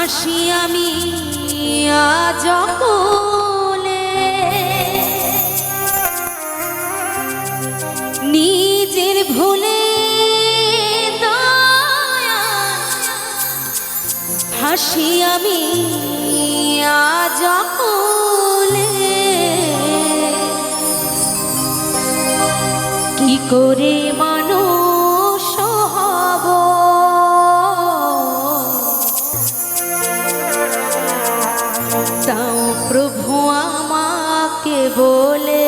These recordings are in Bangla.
হাসি আমি আজ অকলে, নিজের ভুলে হাসি আমি আজ অকলে। কি করে মানুষ হব তাও প্রভু আমাকে বলে।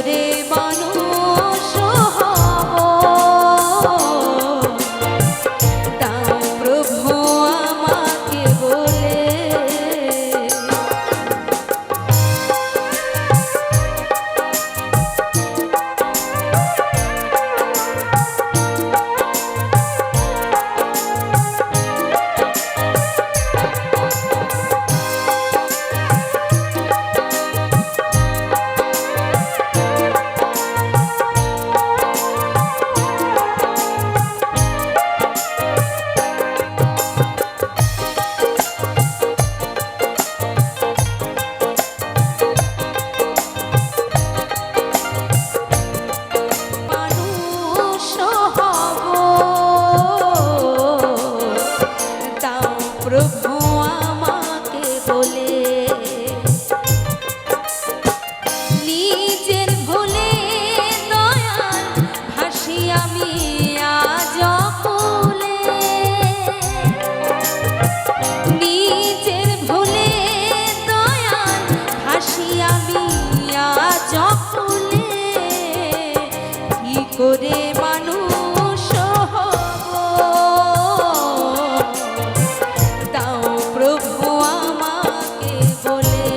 করে মানুষ হব, দাও প্রভু আমাকে বলে। প্রভু আমাকে বলে, নিজের ভুলে দয়াল ভাসি আমি আজ কুলে, নিজের ভুলে দয়াল ভাসি আমি আজ কুলে, কি করে মানুষ হব, দাও প্রভু আমাকে বলে।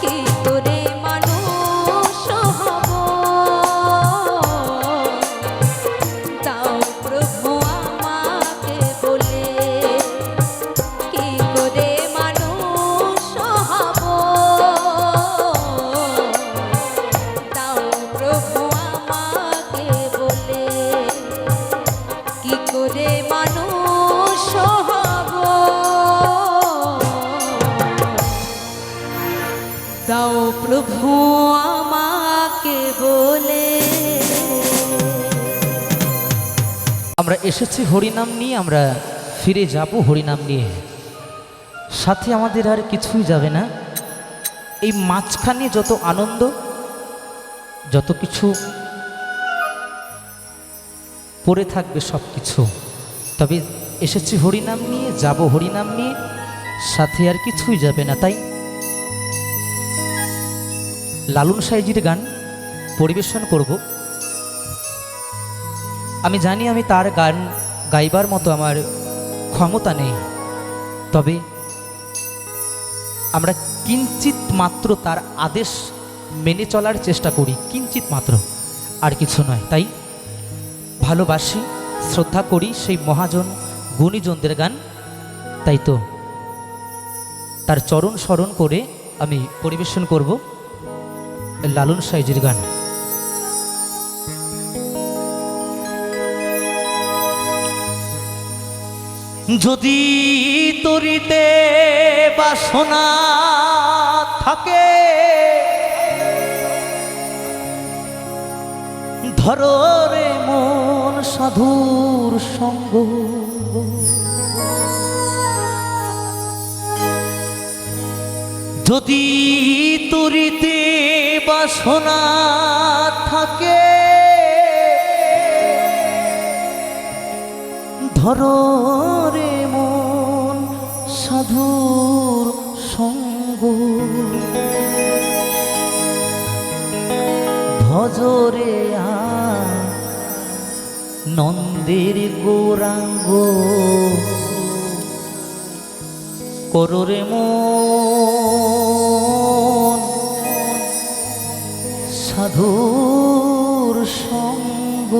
কি করে মানুষ হব, দাও প্রভু আমাকে বলে। কি করে মানুষ হব, দাও প্রভু আমাকে বলে। কি করে মানুষ হব, দাও প্রভু আমাকে বলে। আমরা এসেছি হরিনাম নিয়ে, আমরা ফিরে যাব হরিনাম নিয়ে, সাথে আমাদের আর কিছুই যাবে না। এই মাঝখানে যত আনন্দ, যত কিছু পড়ে থাকবে সব কিছু, তবে এসেছি হরিনাম নিয়ে, যাব হরিনাম নিয়ে, সাথে আর কিছুই যাবে না। তাই লালন সাইজির গান পরিবেশন করব। আমি জানি আমি তার গান গাইবার মতো আমার ক্ষমতা নেই, তবে আমরা কিঞ্চিত মাত্র তার আদেশ মেনে চলার চেষ্টা করি, কিঞ্চিত মাত্র, আর কিছু নয়। তাই ভালোবাসি, শ্রদ্ধা করি সেই মহাজন গুণীজনদের গান, তাই তো তার চরণ স্মরণ করে আমি পরিবেশন করব লালন সাইজির গান। যদি তরিতে বাসনা থাকে, ধরো রে মন সাধুর সঙ্গ, যদি তরিতে বাসনা থাকে, ধরো রে মন সাধুর সঙ্গ, ভজরে নন্দের গৌরাঙ্গ, করো রে মন সাধুর সঙ্গ,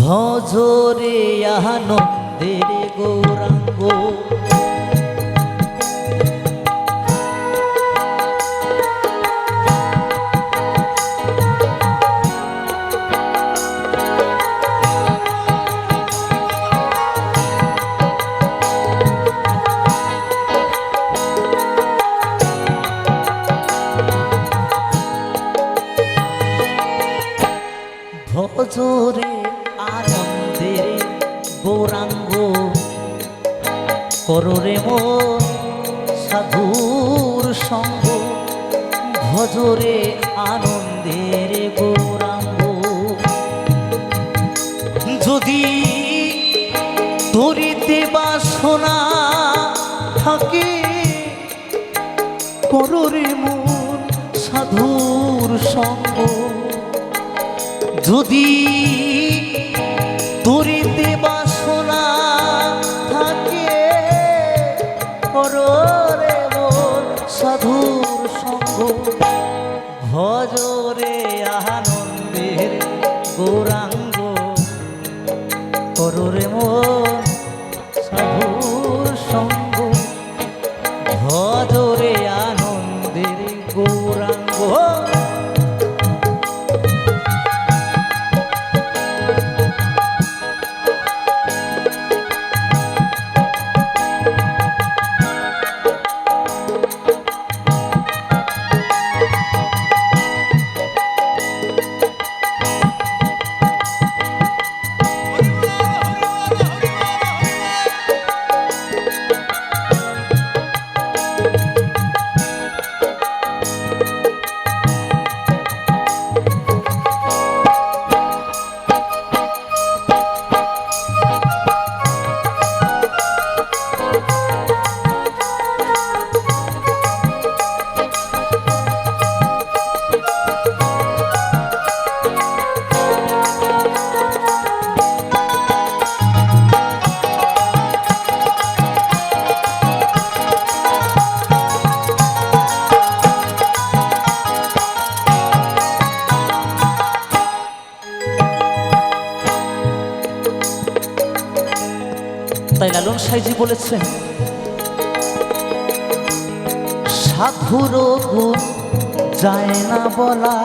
ভজরে আনন্দের গৌরাঙ্গ। ভজরে আনন্দের গৌরাঙ্গ, করো রে মন সাধুর সঙ্গ, ভজরে আনন্দের গৌরাঙ্গ। যদি ধরিতে বাসনা থাকে, কররে মন সাধুর সঙ্গ যদি তরিতে বাসনা থাকে কররে মন সাধুর সঙ্গ ভজরে আনন্দের গৌরাঙ্গ কররে মন সাধুর সঙ্গ ভজরে আনন্দের গৌরাঙ্গ। তাই লালন সাইজি বলেছেন সাধুর গুণ যায় না বলা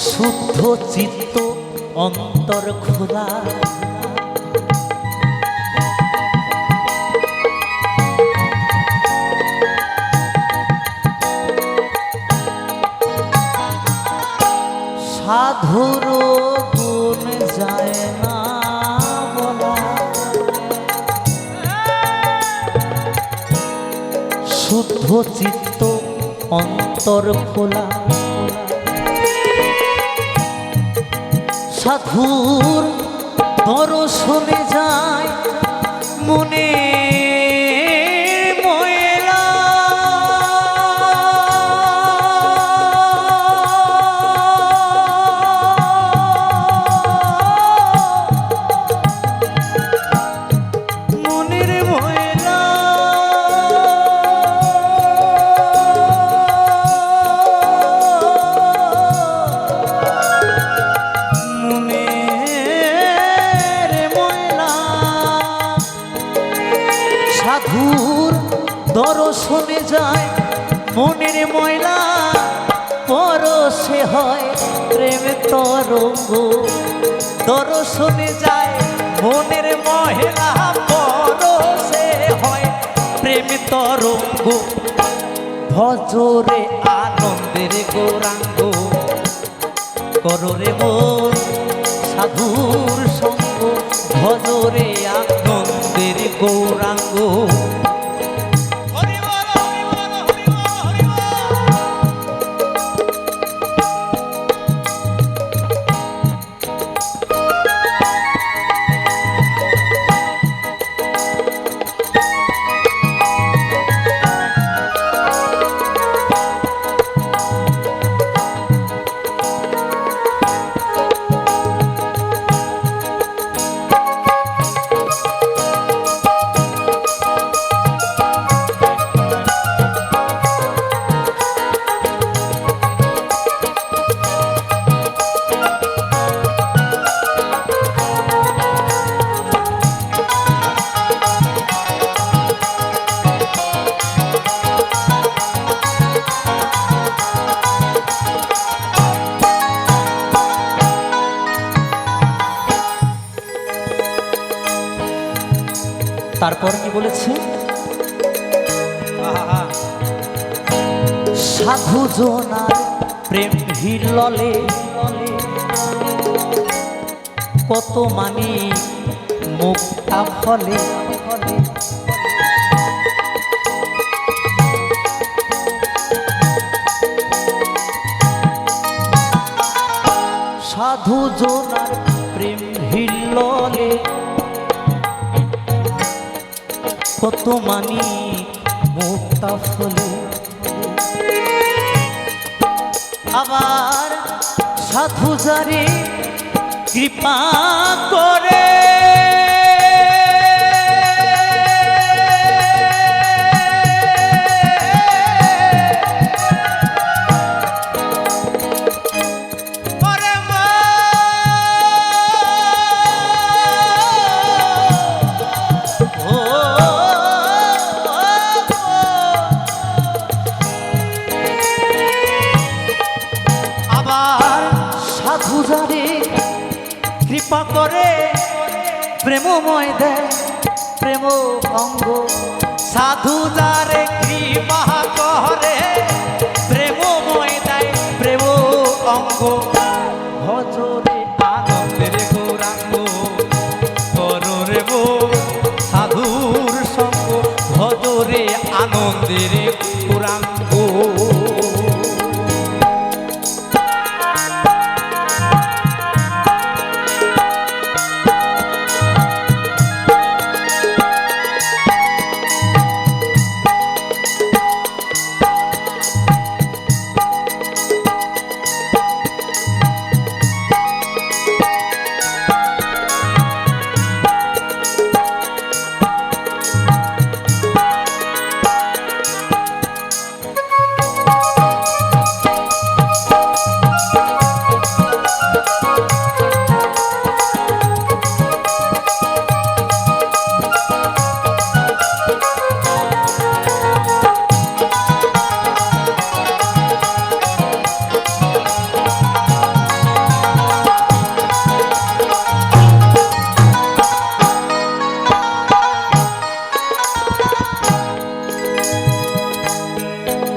শুদ্ধ চিত্ত অন্তর খোলা সাধুর গুণ যায় না শুদ্ধ চিত্ত অন্তর খোলা সাধুর দর্শনে যায় মনে ময়লা মনের ময়লা সাধুর দর্শনে যায় মনের ময়লা পরশে হয় প্রেম তরঙ্গ দর্শনে যায় মনের ময়লা পরশে হয় প্রেম তরঙ্গ ভজরে আনন্দের গৌরাঙ্গ কররে মন সাধুর সঙ্গ ভজরে আনন্দের গৌরাঙ্গ। তারপর কি বলেছে সাধু জনার প্রেম হিললে কত মানি মুক্তা ফলে সাধু জনার প্রেম হিললে কত মানি মুক্তা ফলে। আবার সাধু যারে কৃপা করে কৃপা করে প্রেমময় দেয় প্রেম অঙ্গ। সাধু যারে কৃপা করে প্রেমময় দেয় প্রেম অঙ্গ। ভজরে আনন্দের গৌরাঙ্গ কররে গো সাধুর সঙ্গ। ভজরে আনন্দের গৌরাঙ্গ।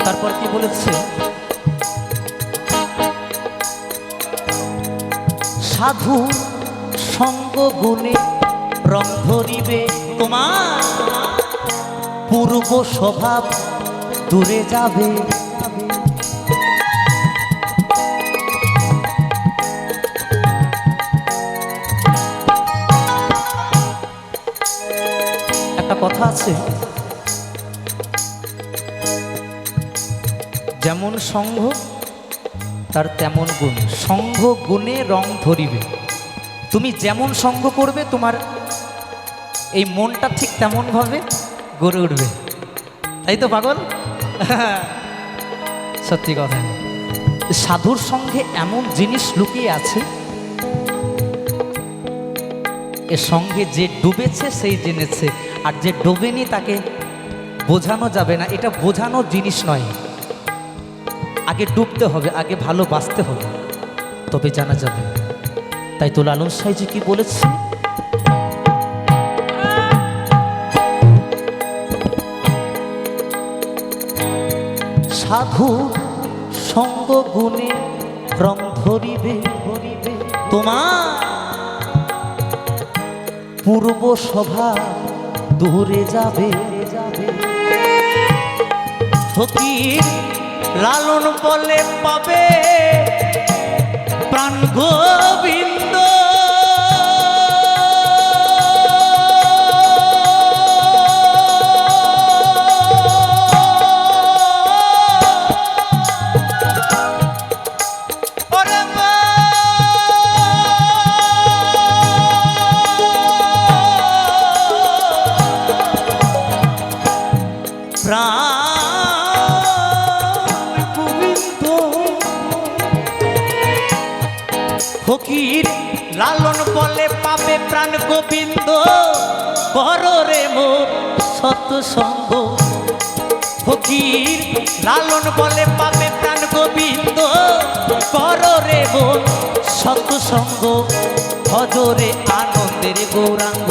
তারপর কি বলেছে? সাধু সঙ্গ গুণে রং ধরিবে তোমার পূর্ব স্বভাব দূরে যাবে। একটা কথা আছে, যেমন সঙ্গ তার তেমন গুণ। সঙ্গ গুণে রং ধরিবে। তুমি যেমন সঙ্গ করবে তোমার এই মনটা ঠিক তেমনভাবে গড়ে উঠবে। তাই তো পাগল? সত্যি কথা। সাধুর সঙ্গে এমন জিনিস লুকিয়ে আছে, এর সঙ্গে যে ডুবেছে সেই জেনেছে, আর যে ডোবেনি তাকে বোঝানো যাবে না। এটা বোঝানোর জিনিস নয়। আগে ডুবতে হবে, আগে ভালোবাসতে হবে, তবে জানা যাবে। তাই তো লালন সাইজি কি বলেছে? সাধু সঙ্গ গুণে রং ধরিবে তোমার পূর্ব সভা দূরে যাবে। ফকির লালন বলে পাবে প্রাণ গোবিন্দ। ফকির লালন বলে পাবে প্রাণ গোবিন্দ। কররে মোর সৎসঙ্গ। ফকির লালন বলে পাবে প্রাণ গোবিন্দ। কররে মোর সৎসঙ্গ। ভজরে আনন্দের গৌরাঙ্গ।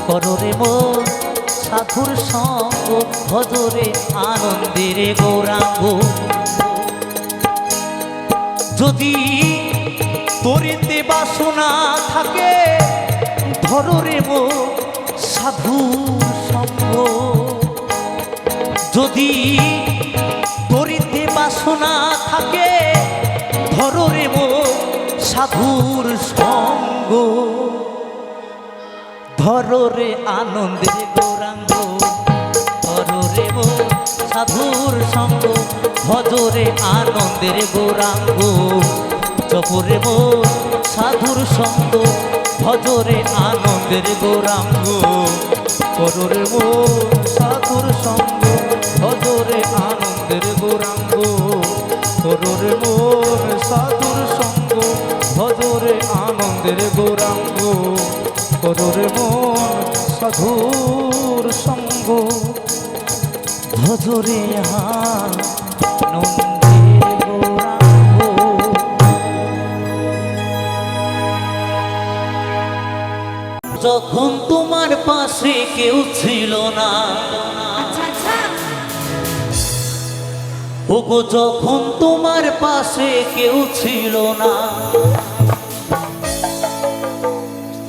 কররে মোর সাধুর সঙ্গ। ভজরে আনন্দের গৌরাঙ্গ। যদি তরিতে বাসনা থাকে ধরো রে মো সাধু সঙ্গ। যদি তরিতে বাসনা থাকে ধরো রে মো সাধুর সঙ্গ। ধরো রে আনন্দের গৌরাঙ্গ। ধরো রে সাধুর সঙ্গ ভজরে আনন্দের গৌরাঙ্গ জপরে মোর সাধুর সঙ্গ ভজরে আনন্দের গৌরাঙ্গ কররে মোর সাধুর সঙ্গ ভজরে আনন্দের গৌরাঙ্গ কররে মোর সাধুর সঙ্গ ভজরে আনন্দের গৌরাঙ্গ কররে মোর সাধুর সঙ্গ ভজরে আনন্দের গৌরাঙ্গ। যখন তোমার পাশে কেউ ছিল না, আচ্ছা আচ্ছা, ওগো যখন তোমার পাশে কেউ ছিল না,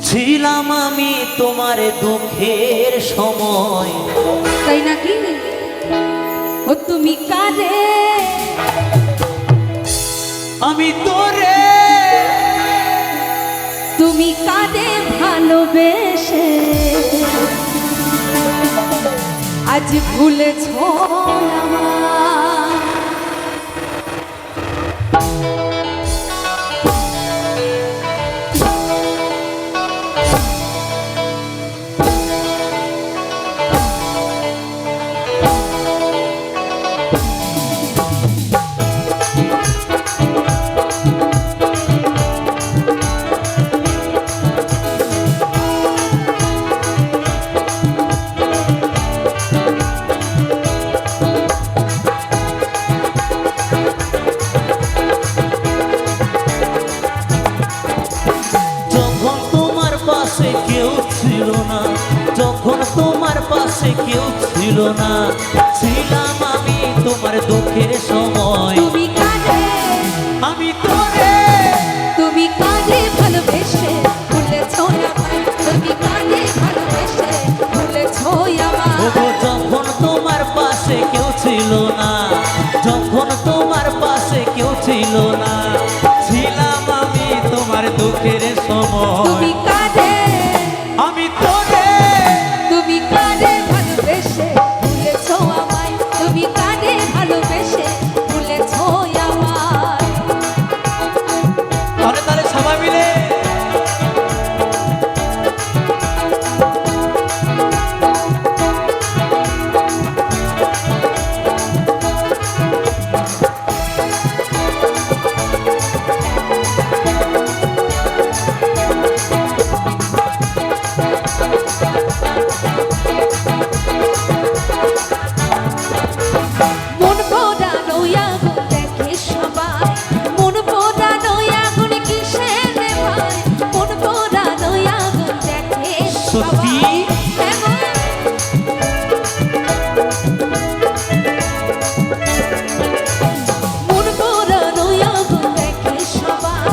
ছিলাম আমি তোমার দুঃখের সময়। তাই নাকি? ও তুমি কারে, আমি তোরে, তুমি কারে ভালোবেসে আজ ভুলেছ আমার। যখন তোমার পাশে কেউ ছিল না, ছিলাম আমি তোমার দুঃখের সময়। তুমি কারে, আমি তোরে, তুমি কারে ভালোবেসে ভুলেছ আমায়। তুমি কারে ভালোবেসে ভুলেছ আমায়। ওগো যখন তোমার পাশে কেউ ছিল না, যখন তোমার পাশে কেউ ছিল না, ছিলাম আমি তোমার দুঃখের সময়। তুমি কারে, আমি তোরে, তুমি কারে ভালোবেসে ভুলেছ আমায়। তুমি কারে ভালোবেসে ভুলেছ আমায়। তাহলে তাহলে সবাই মিলে মন পোড়ানো আগুন দেখে সবাই, মন পোড়ানো আগুন কিসের রে ভাই? মন পোড়ানো আগুন দেখে সত্যি? সবাই। এমন মন পোড়ানো আগুন দেখে সবাই,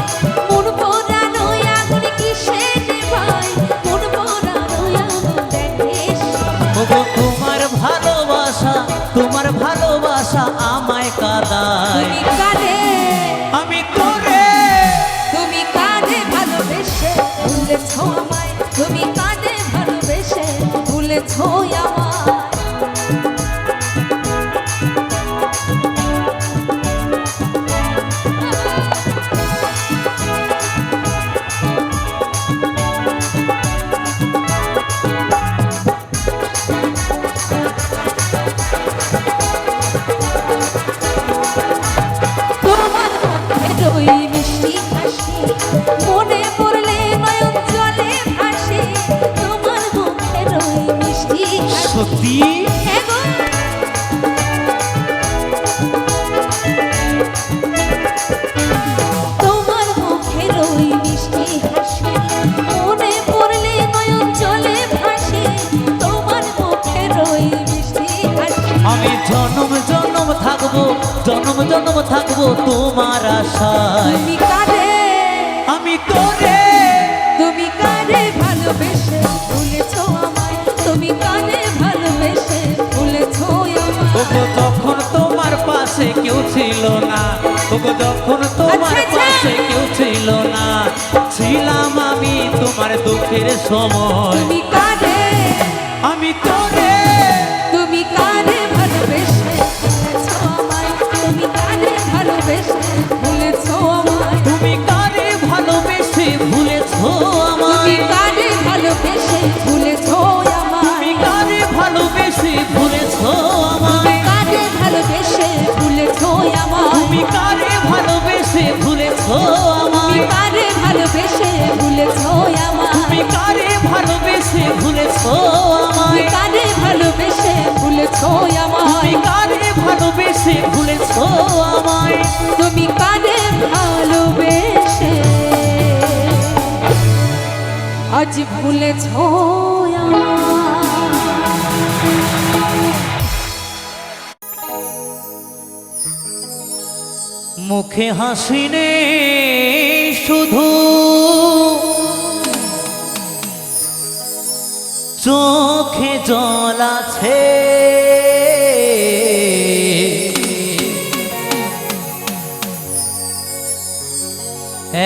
মন পোড়ানো আগুন কিসের রে ভাই? মন পোড়ানো আগুন দেখে সবাই। ওগো তোমার ভালোবাসা, তোমার ভালোবাসা আমায় কাঁদায়। তুমি কারে, আমি তোরে, তুমি কারে ভালোবেসে ভুলেছ আমায়। তুমি কারে ভালোবেসে ভুলেছ আমায়। তোমার মুখের ওই মিষ্টি হাসি মনে পড়লে নয়ন জলে ভাসে। তোমার মুখের ওই মিষ্টি হাসি। সত্যি? হ্যাঁ গো। তোমার মুখের ওই মিষ্টি হাসি মনে পড়লে নয়ন জলে ভাসে। তোমার মুখের ওই মিষ্টি হাসি। আমি জনম জনম থাকবো, জনম জনম থাকবো তোমার আশায়। তুমি কারে, আমি তোরে, তুমি কারে ভালোবেসে ভুলেছ আমায়। তুমি কারে ভালোবেসে ভুলেছ আমায়। ওগো যখন তোমার পাশে কেউ ছিল না, ওগো যখন তোমার আচ্ছা, আচ্ছা। পাশে কেউ ছিল না, ছিলাম আমি তোমার দুঃখের সময়। তুমি কারে, আমি তোরে, তুমি কারে ভালোবেসে ভুলেছো তুমি আমায়, কারে ভালোবেসে ভুলেছো তুমি আমায়, কারে ভালোবেসে ভুলেছো আমায়, তুমি কারে ভালোবেসে আজ ভুলেছো আমায়। মুখে হাসি নেই শুধু, চোখে জল আছে,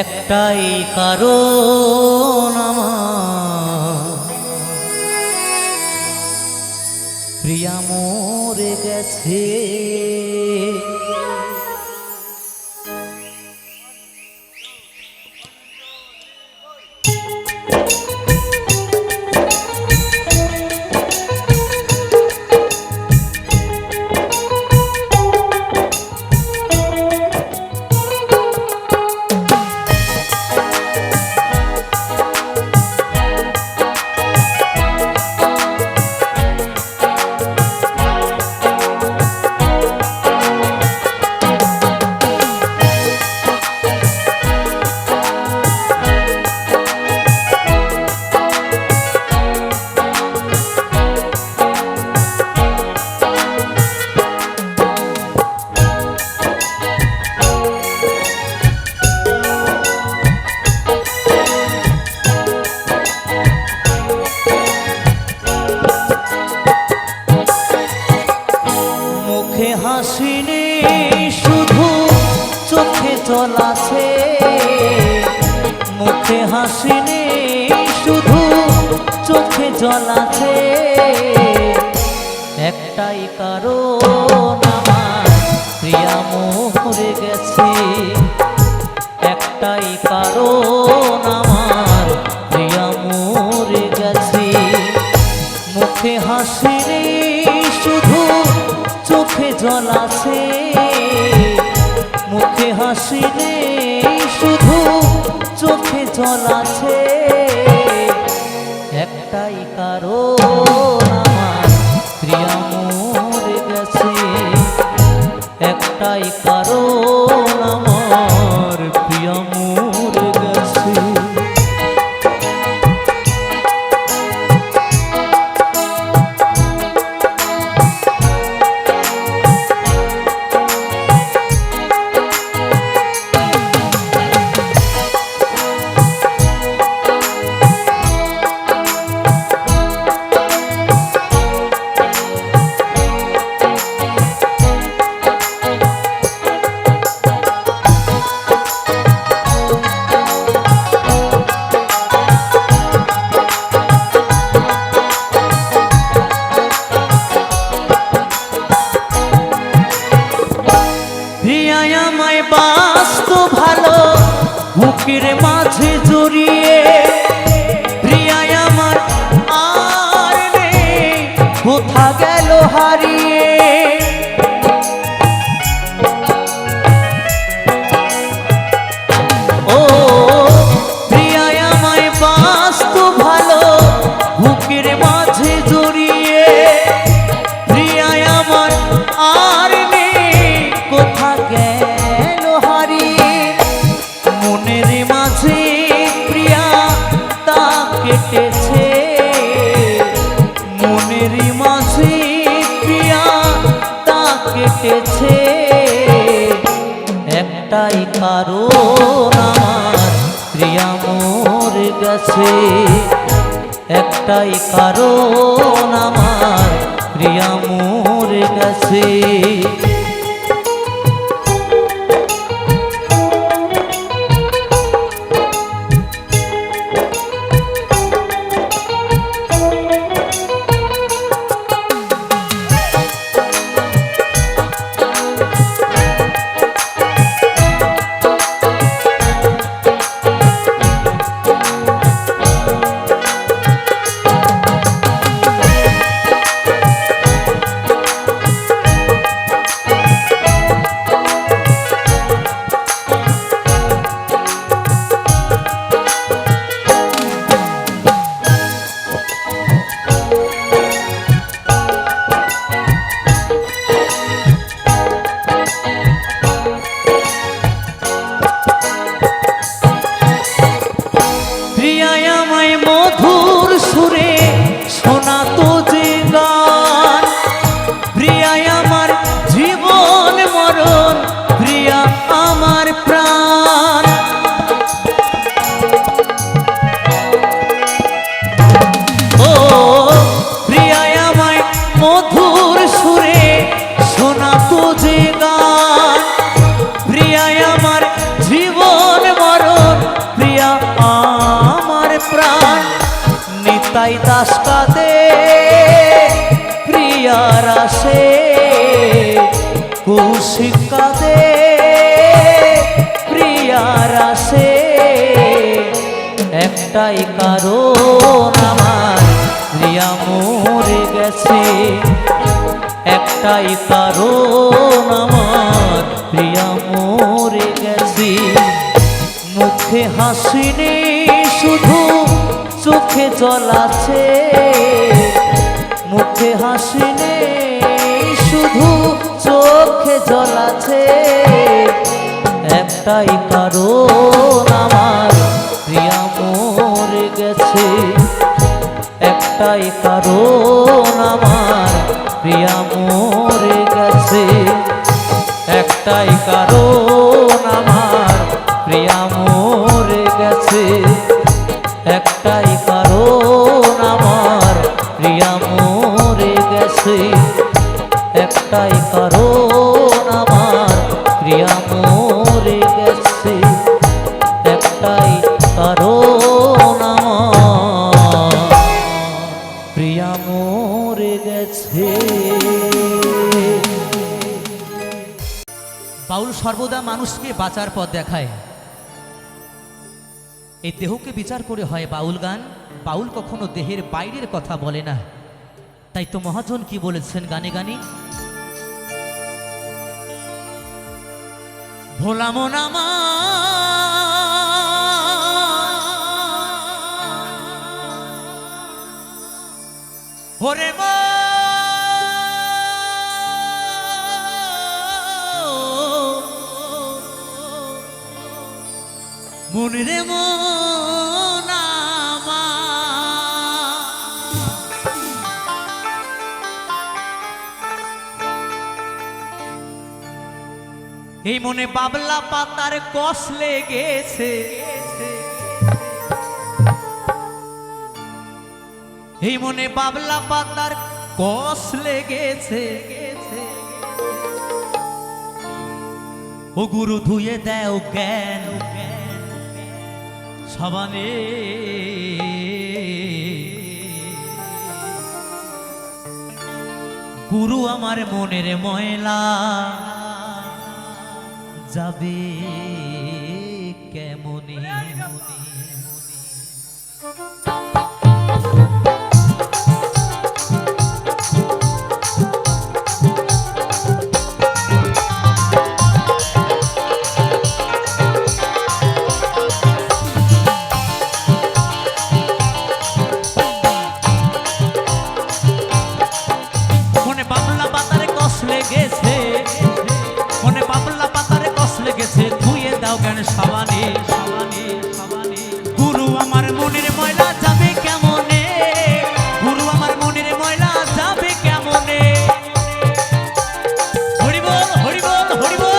একটাই কারণ আমার প্রিয়া মরে গেছে। মুখে হাসি নেই শুধু, চোখে জল আছে, মুখে হাসি নেই শুধু, চোখে জল আছে, একটাই কারণ আমার প্রিয়া মরে গেছে, একটাই কারণ আমার প্রিয়া মরে গেছে। মুখে হাসি নেই শুধু, চোখে জল আছে, মুখে হাসি নেই শুধু, চোখে জল আছে, একটাই কারণ আমার প্রিয়া মরে গেছে, একটাই কারণ আমার প্রিয়া মরে গেছে। বাঁচত ভালো বুকের মাঝে জড়িয়ে, প্রিয়ায় আমার আর নেই, কোথা গেল হারিয়ে। ও প্রিয়ায় আমায় বাঁচত ভালো বুকের মাঝে জড়িয়ে, প্রিয়ায় আমার আর নেই, কোথা গেল হারিয়ে। মনের মাঝে প্রিয়া তা কেটেছে, মনের মাঝে প্রিয়া তা কেটেছে, একটাই কারণ আমার প্রিয়া মরে গেছে, একটাই কারণ আমার প্রিয়া মরে গেছে। মধুর সুরে শোনাতো যে গান, প্রিয়া আমার জীবন মরণ, প্রিয়া আমার প্রাণ। নিতাই দাস কাঁদে প্রিয়ার আসে, কৌশিক কাঁদে প্রিয়ার আসে। একটাই কারণ আমার প্রিয়া মরে গেছে, একটাই কারণ আমার প্রিয়া মরে গেছে। মুখে হাসি নেই শুধু চোখে জল আছে, মুখে হাসি নেই শুধু চোখে জল আছে। একটাই কারণ আমার প্রিয়া মরে গেছে, একটাই কারণ আমার প্রিয়া মরে গেছে, একটাই কারণ আমার প্রিয়া মরে গেছে, একটাই কারণ আমার প্রিয়া মরে গেছে, একটাই কারণ আমার প্রিয়া মরে গেছে, একটাই কারণ আমার প্রিয়া মরে গেছে। বাউল সর্বদা মানুষকে বাঁচার পথ দেখায়। এই দেহকে বিচার করে হয় বাউল গান। বাউল কখনো দেহের বাইরের কথা বলে না। তাই তো মহাজন কি বলেছেন গানে গানে, ভোলা মন আমার, ওরে মন রে মন আমার, এই মনে বাবলা পাতার কষ লেগেছে, এই মনে বাবলা পাতার কষ লেগেছে। ও গুরু ধুয়ে দেও জ্ঞান সাবানে, গুরু আমার মনের ময়লা যাবে কেমনে। সাবানে সাবানে সাবানে, গুরু আমার মনের ময়লা যাবে কেমনে, গুরু আমার মনের ময়লা যাবে কেমনে। হরি বল হরি বল হরি বল।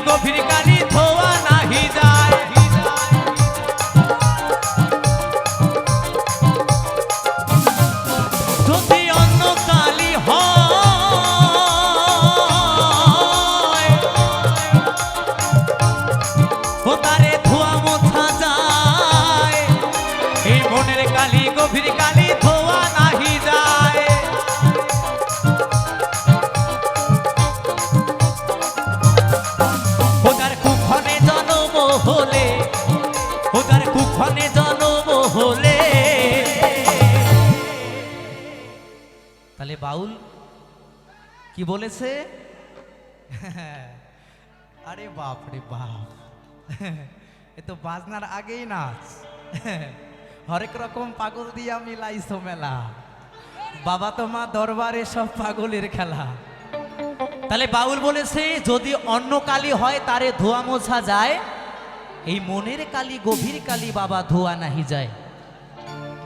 গভীর কালি ধোয়া নাহি যায়, যদি অন্য কালি হয় ও তারে ধোয়া মোছা যায়, এই মনের কালি গভীর কালি ধোয়া নাহি যায়। কুক্ষণে জনম হলে, তাহলে বাউল কি বলেছে? আরে বাপ রে বাপ, এ তো বাজনার আগেই নাচ। হরেক রকম পাগল দিয়া মিলাইছো মেলা, বাবা তোমা দরবারে সব পাগলের খেলা। তাহলে বাউল বলেছে যদি অন্য কালি হয় তারে ধোয়া মোছা যায়, এই মনের কালি গভীর কালি বাবা ধোয়া নাহি যায়।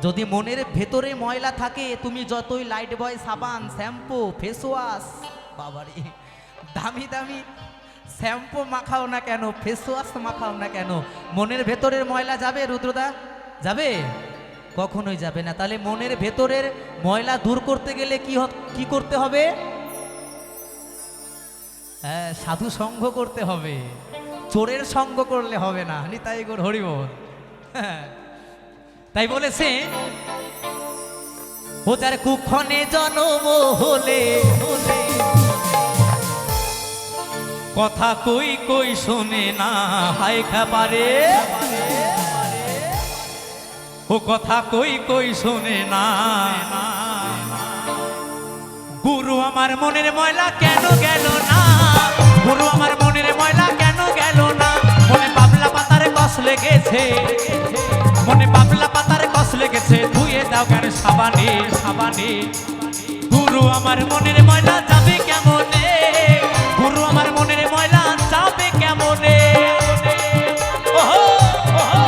যদি মনের ভেতরে ময়লা থাকে তুমি যতই লাইট বয় সাবান শ্যাম্পু ফেস ওয়াশ, বাবারে দামি দামি শ্যাম্পু মাখাও না কেন, ফেস ওয়াশ মাখাও না কেন, মনের ভেতরের ময়লা যাবে রুদ্রদা? যাবে? কখনোই যাবে না। তাহলে মনের ভেতরের ময়লা দূর করতে গেলে কি করতে হবে? হ্যাঁ, সাধু সঙ্গ করতে হবে, চোরের সঙ্গ করলে হবে না। নিতাই গৌর হরি বল। হ্যাঁ, তাই বলেছে ও যার কুক্ষণে জন্ম হলে কথা কই কই শোনে না, হায় খাবারে ও কথা কই কই শোনে না। গুরু আমার মনের ময়লা কেন গেল না, গুরু আমার মনের ময়লা কেন গেল না। মনে বাবলা পাতার কষ লেগেছে, মনে বাবলা পাতার কষ লেগেছে, ধুয়ে দাও কেন সাবানে সাবানে। গুরু আমার মনের ময়লা যাবে কেমনে, গুরু আমার মনের ময়লা যাবে কেমনে। ওহো ওহো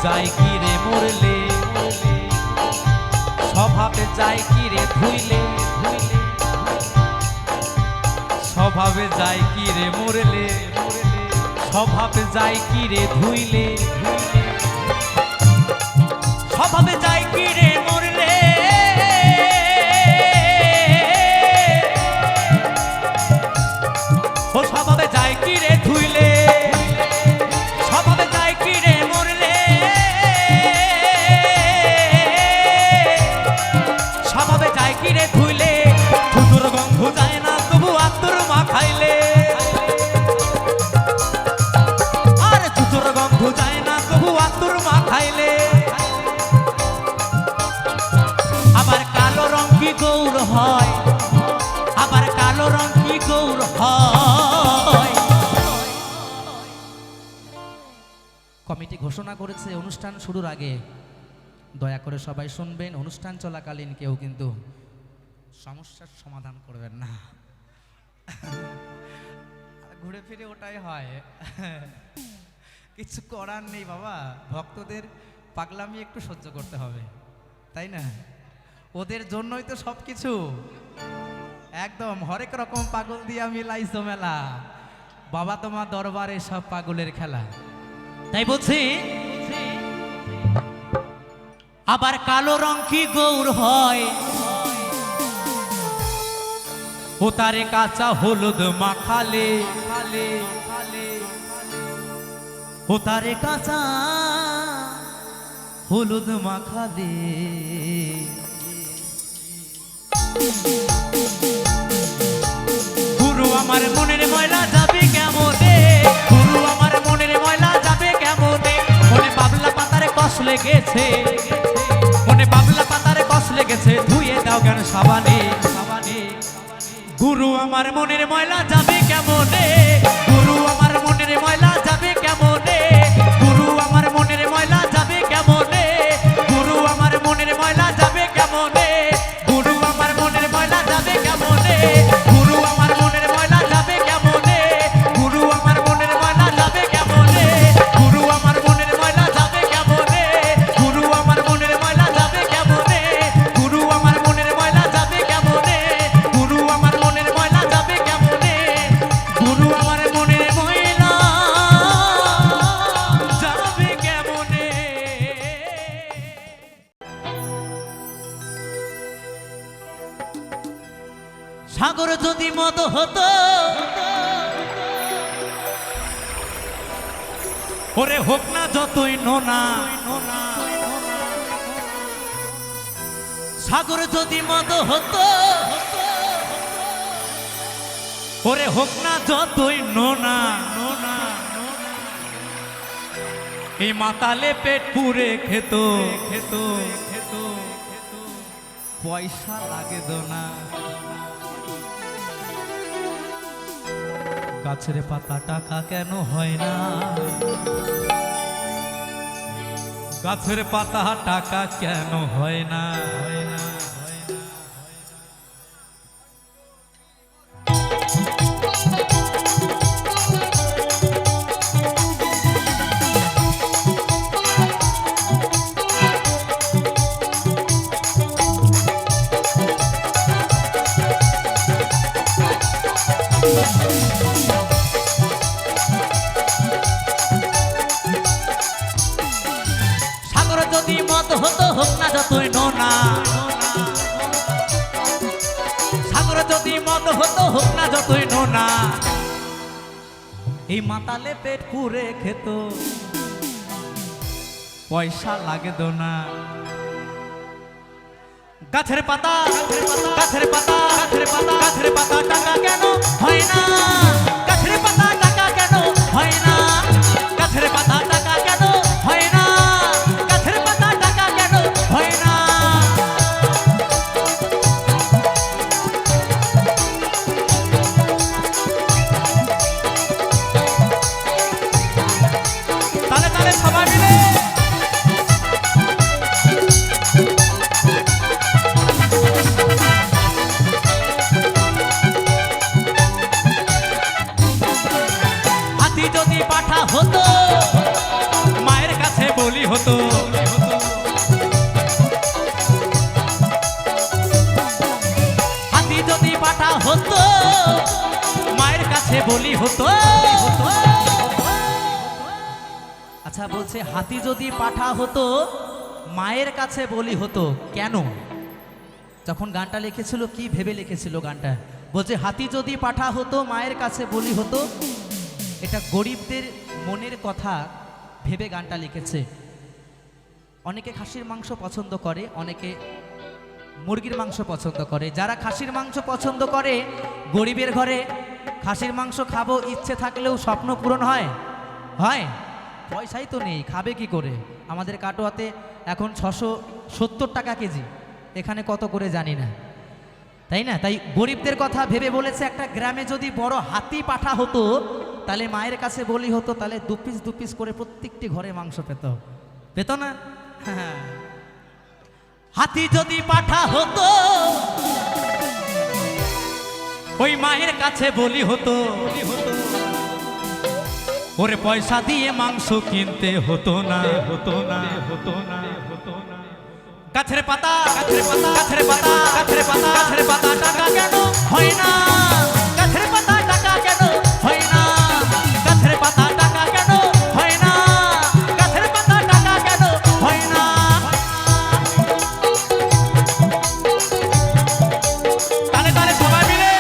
যাই কি রে মরলে, স্বভাবে যাই কি রে ধুইলে, স্বভাবে যাই কি রে মরলে, স্বভাবে যাই কি রে ধুইলে, স্বভাবে যাই কি রে মরলে, ও স্বভাবে যাই কি রে ধুইলে, স্বভাবে যাই কি রে মরলে, স্বভাবে যাই কি রে ধুইলে, থুতুর গন্ধ যায় না তবু আত্মর মা খাইলে, আর থুতুর গন্ধ যায় না তবু আত্মর মা খাইলে। আবার কালো রং কি গৌর হয়, আবার কালো রং কি গৌর হয়। কমিটি ঘোষণা করেছে অনুষ্ঠান শুরুর আগে দয়া করে সবাই শুনবেন, অনুষ্ঠান চলাকালীন কেউ কিন্তু সমস্যার সমাধান করবেন না। ঘুরে ফিরে ওটাই হয়, কিছু করার নেই বাবা, ভক্তদের পাগলামি একটু সহ্য করতে হবে, তাই না? ওদের জন্যই তো সব কিছু, একদম হরেক রকম পাগল দিয়া মিলাইছো মেলা, বাবা তোমার দরবারে সব পাগলের খেলা। তাই বলছি আবার কালো রং কি গৌর হয়, ও তারে কাঁচা হলুদ মাখালে, ও তারে কাঁচা হলুদ মাখালে। গুরু আমার মনের ময়লা যাবে কেমনে, গুরু আমার মনের ময়লা যাবে কেমনে। মনে বাবলা পাতারে কষ লেগেছে, মনে বাবলা পাতারে কষ লেগেছে, ধুয়ে দাও কেন সাবানে সাবানে। গুরু আমার মনের ময়লা যাবে কেমনে, গুরু আমার মনের ময়লা যাবে কেমনে, গুরু আমার মনের ময়লা যাবে কেমনে, গুরু আমার মনের ময়লা যাবে কেমনে, গুরু আমার মনের ময়লা যাবে কেমনে, গুরু আমার মনের ময়লা যাবে কেমনে, গুরু আমার মনের ময়লা যাবে কেমনে, গুরু আমার মনের ময়লা যাবে কেমনে, গুরু আমার মনের ময়লা যাবে কেমনে, গুরু আমার মনের ময়লা যাবে কেমনে, গুরু আমার মনের ময়লা যাবে কেমনে, গুরু আমার মনের ময়লা যাবে কেমনে। সাগর যদি মদ হতো, ওরে হোক না যতই নোনা, সাগর যদি মদ হতো, ওরে হোক না যতই নোনা নোনা, এই মাতালে পেট পুরে খেত খেত খেত, পয়সা লাগে দোনা। গাছের পাতা টাকা কেন হয় না, গাছের পাতা টাকা কেন হয় না, হয় না, হয় না। সাগর যদি মত হতো হোক না যতই নোনা, সাগর যদি মত হতো হোক না যতই নোনা, এই মাতালে পেট পুরে খেত, পয়সা লাগে দোনা। গাছের পাতা গাছের পাতা গাছের পাতা গাছের পাতা টাকা কেন হয় না, গাছের পাতা টাকা কেন হয় না, গাছের পাতা টাকা কেন হয় না, গাছের পাতা টাকা কেন হয় না। তালে তালে সবাই মিলে হাতি যদি পাঠা হতো মায়ের কাছে বলি হতো, হাতি যদি পাঠা হতো মায়ের কাছে বলি হতো। আচ্ছা বলছে হাতি যদি পাঠা হতো মায়ের কাছে বলি হতো কেন? যখন গানটা লিখেছিল কি ভেবে লিখেছিল গানটা? বলছে হাতি যদি পাঠা হতো মায়ের কাছে বলি হতো, এটা গরিবদের মনের কথা ভেবে গানটা লিখেছে। অনেকে খাসির মাংস পছন্দ করে, অনেকে মুরগির মাংস পছন্দ করে। যারা খাসির মাংস পছন্দ করে, গরিবের ঘরে খাসির মাংস খাবো ইচ্ছে থাকলেও স্বপ্ন পূরণ হয়? হয়? পয়সাই তো নেই, খাবে কি করে? আমাদের কাটোয়াতে এখন 670 টাকা কেজি, এখানে কত করে জানি না, তাই না? তাই গরিবদের কথা ভেবে বলেছে একটা গ্রামে যদি বড় হাতি পাঠা হতো তাহলে মায়ের কাছে বলি হতো, তাহলে দু পিস করে প্রত্যেকটি ঘরে মাংস পেত, পেত না? হাতি যদি পাঠা হতো ওই মায়ের কাছে বলি হতো, ওরে পয়সা দিয়ে মাংস কিনতে হতো না, হতো না, হতো না, হতো না। গাছের পাতা গাছের পাতা গাছের পাতা গাছের পাতা গাছের পাতা টাকা কেন হয় না, গাছের পাতা টাকা কেন হয় না, গাছের পাতা টাকা কেন হয় না, গাছের পাতা টাকা কেন হয় না। তালে তালে সবাই মিলে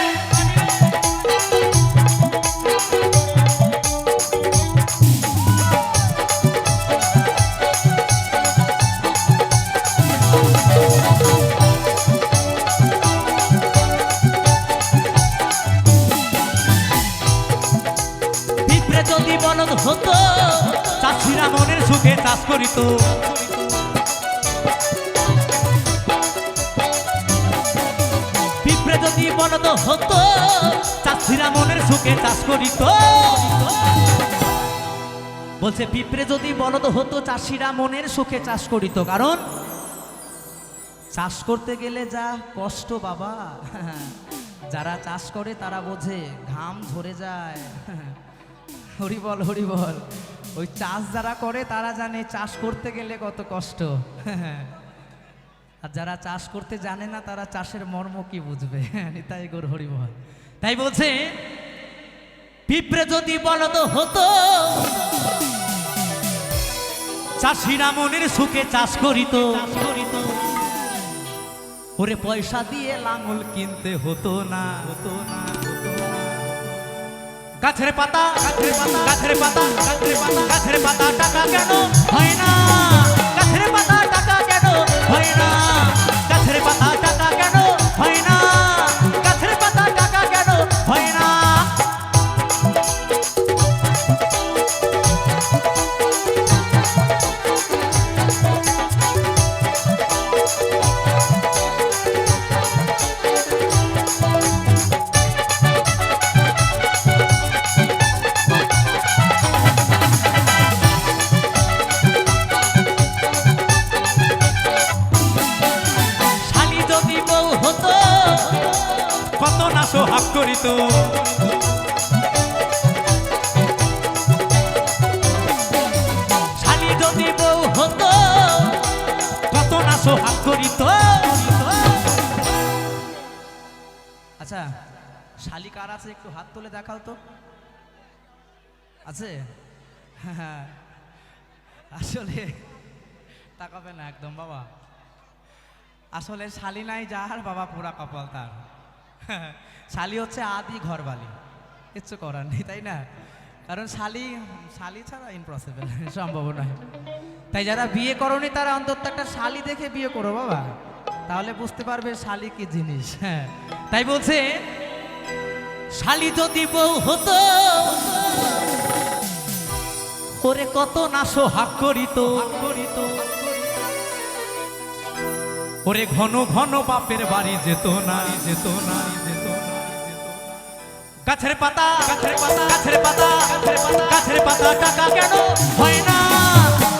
যদি বলদ হতো চাষিরা মনের সুখে চাষ করিত, পিঁপড়ে যদি বলদ হতো চাষিরা মনের সুখে চাষ করিত। বলছে পিঁপড়ে যদি বলদ হতো চাষিরা মনের সুখে চাষ করিত, কারণ চাষ করতে গেলে যা কষ্ট বাবা, যারা চাষ করে তারা বোঝে, ঘাম ঝরে যায়। হরি বল হরি বল। ওই চাষ যারা করে তারা জানে চাষ করতে গেলে কত কষ্ট, আর যারা চাষ করতে জানে না তারা চাষের মর্ম কি বুঝবে? তাই গোর হরি বল। তাই বলছে পিঁপড়ে যদি বলদ হতো চাষিরা মনের সুখে চাষ করিত, ওরে পয়সা দিয়ে লাঙল কিনতে হতো না, হতো না, হতো না। গাছের পাতা গাছের পাতা গাছের পাতা গাছের পাতা গাছের পাতা টাকা কেন হয় না, গাছের পাতা টাকা কেন হয় না, গাছের পাতা টাকা কেন হয় না, গাছের পাতা টাকা কেন হয় না। সোহাগ করিত। শালি যদি বউ হতো কত না সোহাগ করিত। আচ্ছা, শালি কার আছে একটু হাত তুলে দেখাও তো। আছে? হ্যাঁ, আসলে তাকাবে না একদম বাবা। আসলে শালি নাই যার বাবা পুরা কপাল তার। শালি হচ্ছে আদি ঘরবালি, কিচ্ছু করার নেই, তাই না? কারণ শালি ছাড়া ইম্পসিবল, সম্ভব নয়। তাই যারা বিয়ে করনি তারা অন্তত একটা শালি দেখে বিয়ে করো বাবা, তাহলে বুঝতে পারবে শালি কি জিনিস। হ্যাঁ, তাই বলছে শালি যদি বউ হতো ওরে কত না সোহাগ করিত। ওরে ঘন ঘন বাপের বাড়ি যেত না, যেত না, যেত না। গাছের পাতা, গাছের পাতা, গাছের পাতা, গাছের পাতা টাকা কেন হয় না?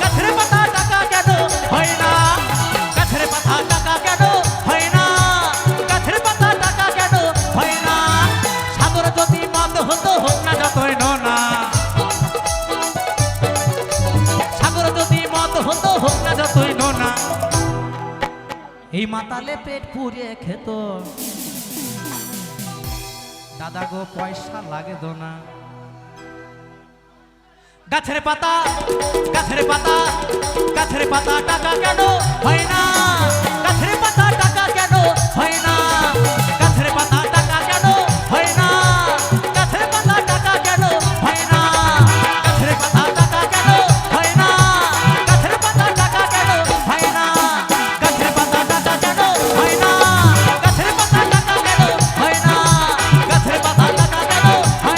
গাছের পাতা টাকা কেন হয় না? গাছের পাতা টাকা কেন হয় না? গাছের পাতা টাকা কেন হয় না? সাগর যদি মদ হতো হোক না যতই না, সাগর যদি মদ হতো হোক না যতই না। এই মাতালে পেট পুড়িয়ে খেত, দাদা গো পয়সা লাগে দোনা। গাছের পাতা, গাছের পাতা, গাছের পাতা টাকা কেন হয় না? গাছের পাতা টাকা কেন হয় না? গাছের পাতা টাকা কেন হয় না? গাছের পাতা টাকা কেন হয় না? গাছের পাতা টাকা কেন হয় না? গাছের পাতা টাকা কেন হয় না? গাছের পাতা টাকা কেন হয় না? গাছের পাতা টাকা কেন হয় না? গাছের পাতা টাকা কেন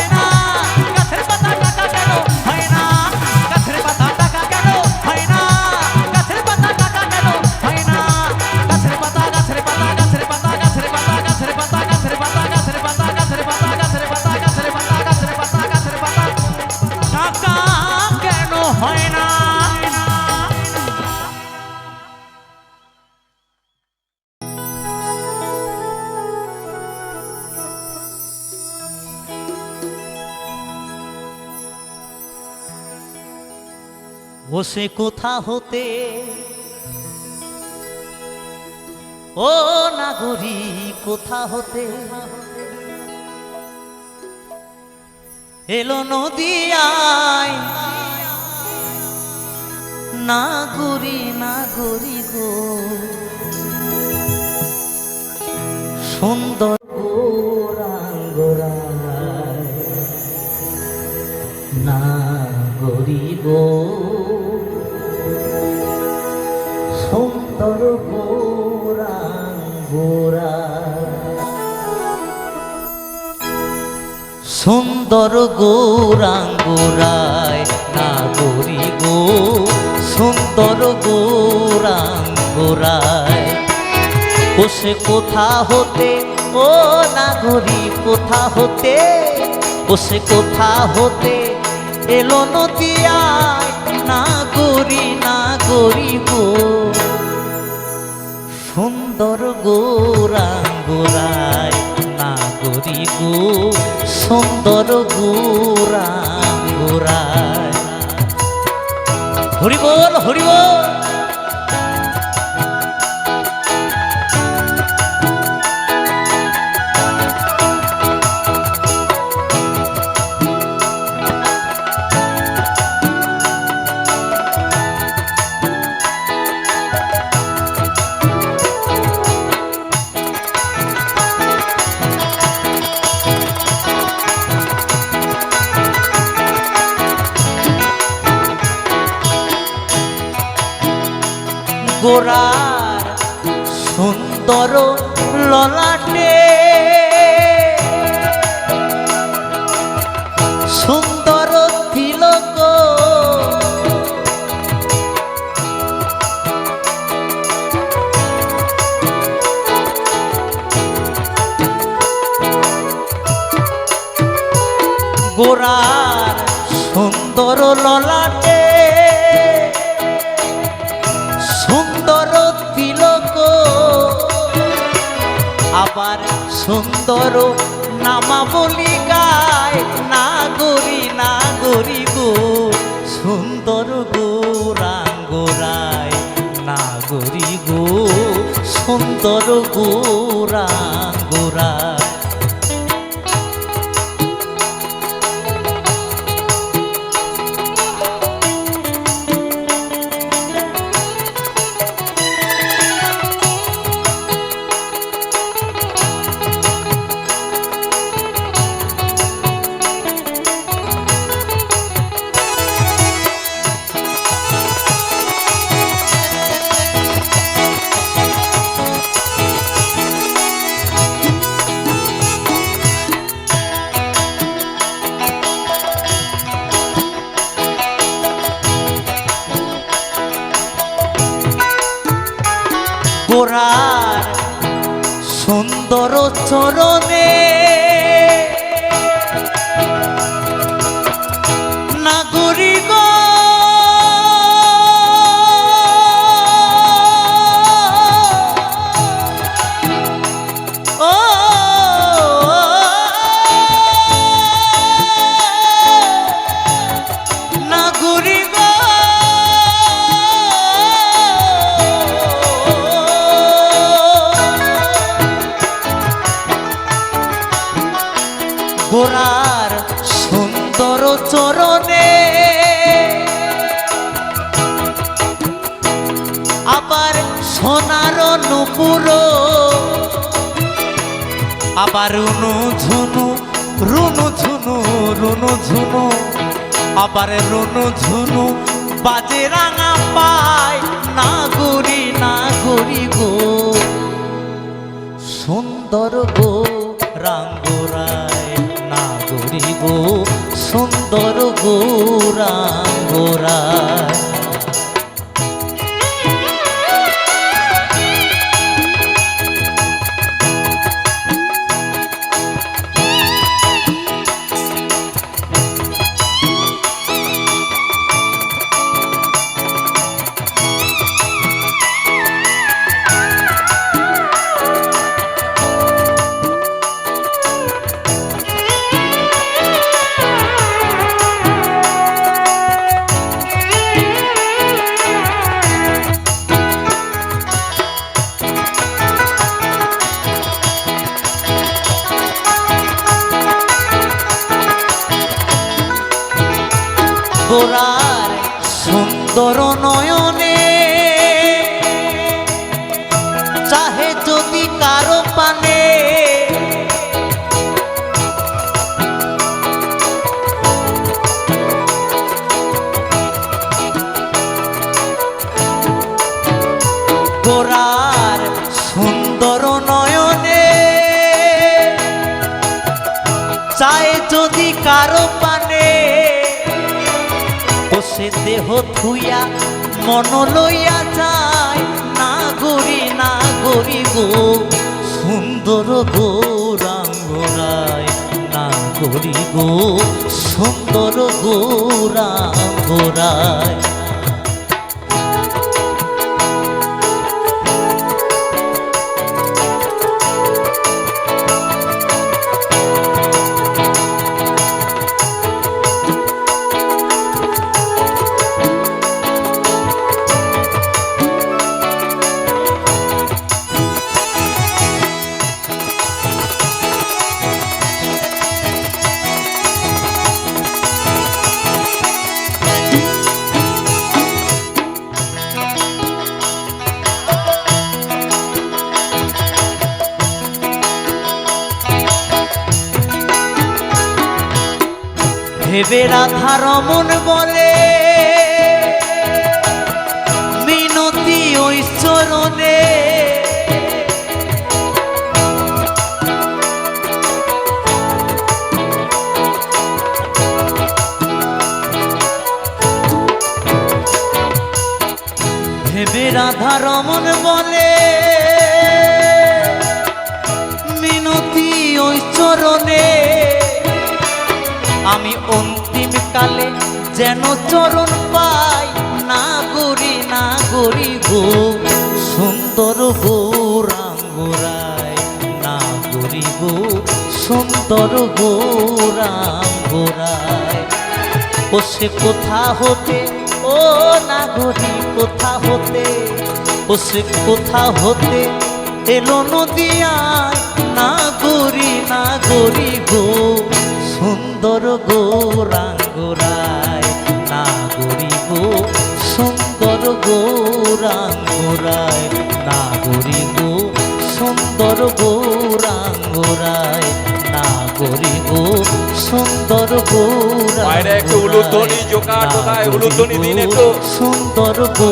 হয় না? গাছের পাতা টাকা কেন হয় না? গাছের পাতা টাকা কেন হয় না? গাছের পাতা টাকা কেন হয় না? গাছের পাতা, গাছের পাতা, গাছের পাতা, গাছের পাতা, গাছের পাতা, গাছের পাতা, গাছের পাতা, গাছের পাতা, গাছের পাতা, গাছের পাতা, গাছের পাতা, গাছের পাতা টাকা কেন হয় না? ও সে কোথা হতে ও নাগরী কোথা হতে এলো নদিয়ায় নাগরী নাগরী গো সুন্দর গোরাঙ্গরায় নাগরী গো সুন্দর গোরাঙ্গরা সুন্দর গৌরাঙ্গরায় নাগরী গো সুন্দর গৌরাঙ্গরায় ও সে কোথা হতে ও নাগরী কোথা হতে ও সে কোথা হতে এলো নদিয়ায় নাগরী নাগরী গো সুন্দর গৌরাঙ্গরায় নাগরী গো সুন্দর গৌরাঙ্গরায় হরি বল হরি বল গোরার সুন্দর ললাটে সুন্দর তিলক গোরার সুন্দর ললাটে সুন্দর তিলক আবার সুন্দর নামাবলি গায় নাগরি নাগরি গো সুন্দর গৌরাঙ্গরায় নাগরি গো সুন্দর গৌরাঙ্গরায়। গোরার সুন্দর চরণে নাগরি গো ও নাগরি গো গোরার সুন্দর চরণে আবার সোনার নুপুর আবার রুনু ঝুনু রুনু ঝুনু রুনু ঝুনু আবার রুনু ঝুনু বাজে রাঙা পায় নাগরি নাগরি গো সুন্দর গো রাঙ্গরায় নাগরি গো সুন্দর গৌরাঙ্গরায়। গোরার সুন্দর নয়নে চাহে যদি কারো পানে গোরার সুন্দর নয়নে চায় যদি কারো পানে সে দেহ থুইয়া মন লইয়া যায় নাগরি নাগরি গো সুন্দর গৌরাঙ্গরায় নাগরি গো সুন্দর গৌরাঙ্গরায়। ভেবে রাধা রমন বলে মিনতি ওই চরণে ভেবে রাধা রমন বলে মিনতি ওই চরণে আমি অন্তিম কালে যেন চরণ পাই নাগরি নাগরি গো সুন্দর গৌরাঙ্গরায় নাগরি গো সুন্দর সুন্দর গৌরাঙ্গরায়। ও সে কোথা হতে, ও নাগরী কোথা হতে, ও সে কোথা হতে এলো নদিয়ায়। নাগরী নাগরী গো সুন্দর গৌরাঙ্গরায়। নাগরী গো সুন্দর গৌরাঙ্গরায়। নাগরী গো সুন্দর গৌরাঙ্গরায়। নাগরী গো সুন্দর বাইরে একটু উলুধ্বনি জোকার টোকায় উলুধ্বনি দিন একটু সুন্দর একটু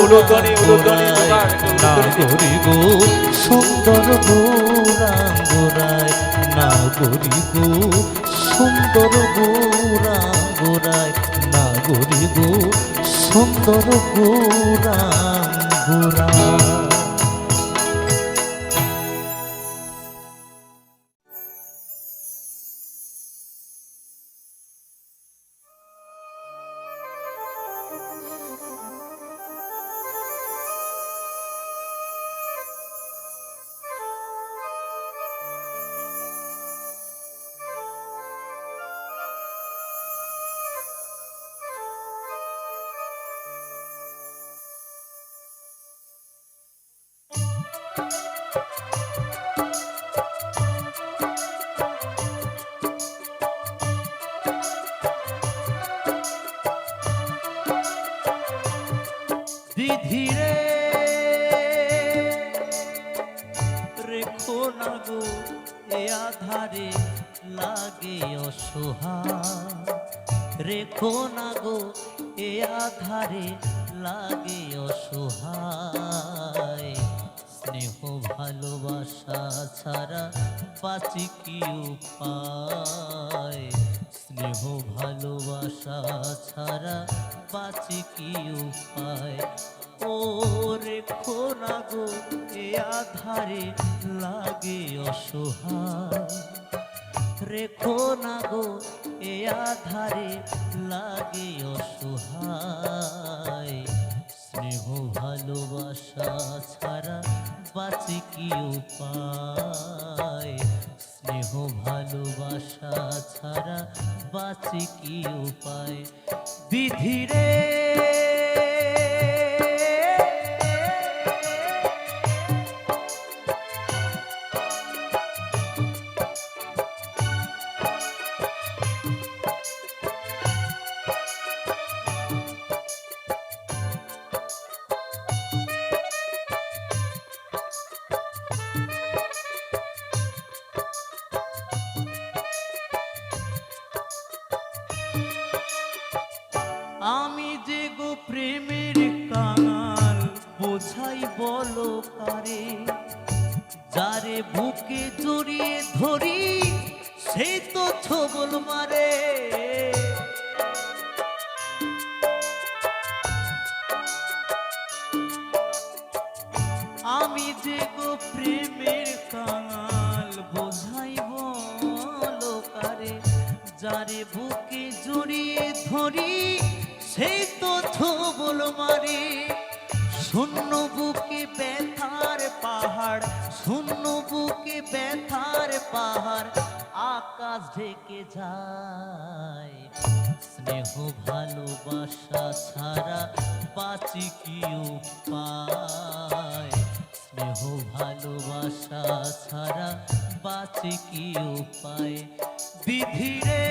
উলুধ্বনি জোকার নাগরী গো সুন্দর গৌরাঙ্গরায়। নাগরী গো সুন্দর গৌরাঙ্গরায়। নাগরী গো সুন্দর গৌরাঙ্গরায়। ধীরে রেখো না গো এ আধারে লাগে অসহায়। রেখো না গো এ আধারে লাগে অসহায়। স্নেহ ভালোবাসা ছাড়া বাঁচি কি উপায়। স্নেহ ভালোবাসা ছাড়া বাঁচি কি উপায়। ও রেখো না গো এ আধারে লাগে অসহায়। রেখো না গো এ আধারে লাগে অসহায়। স্নেহ ভালোবাসা ছাড়া বাঁচি কি উপায়। স্নেহ ভালোবাসা ছাড়া বাঁচি কি উপায়। বিধিরে আমি যে গো প্রেমের কাঙাল বোঝাই বলো কারে। যারে বুকে জড়িয়ে ধরি সেই তো ছবল মারে। আমি যে গো প্রেমের কাঙাল বোঝাই বলো কারে। যারে বুকে জড়িয়ে ধরি সেই তো ছবল মারে। শূন্য বুকে ব্যথার পাহাড়, শূন্য বুকে ব্যথার পাহাড় আকাশ ঢেকে যায়। স্নেহ ভালোবাসা ছাড়া বাঁচি কি উপায়। স্নেহ ভালোবাসা ছাড়া বাঁচি কি উপায়। বিধিরে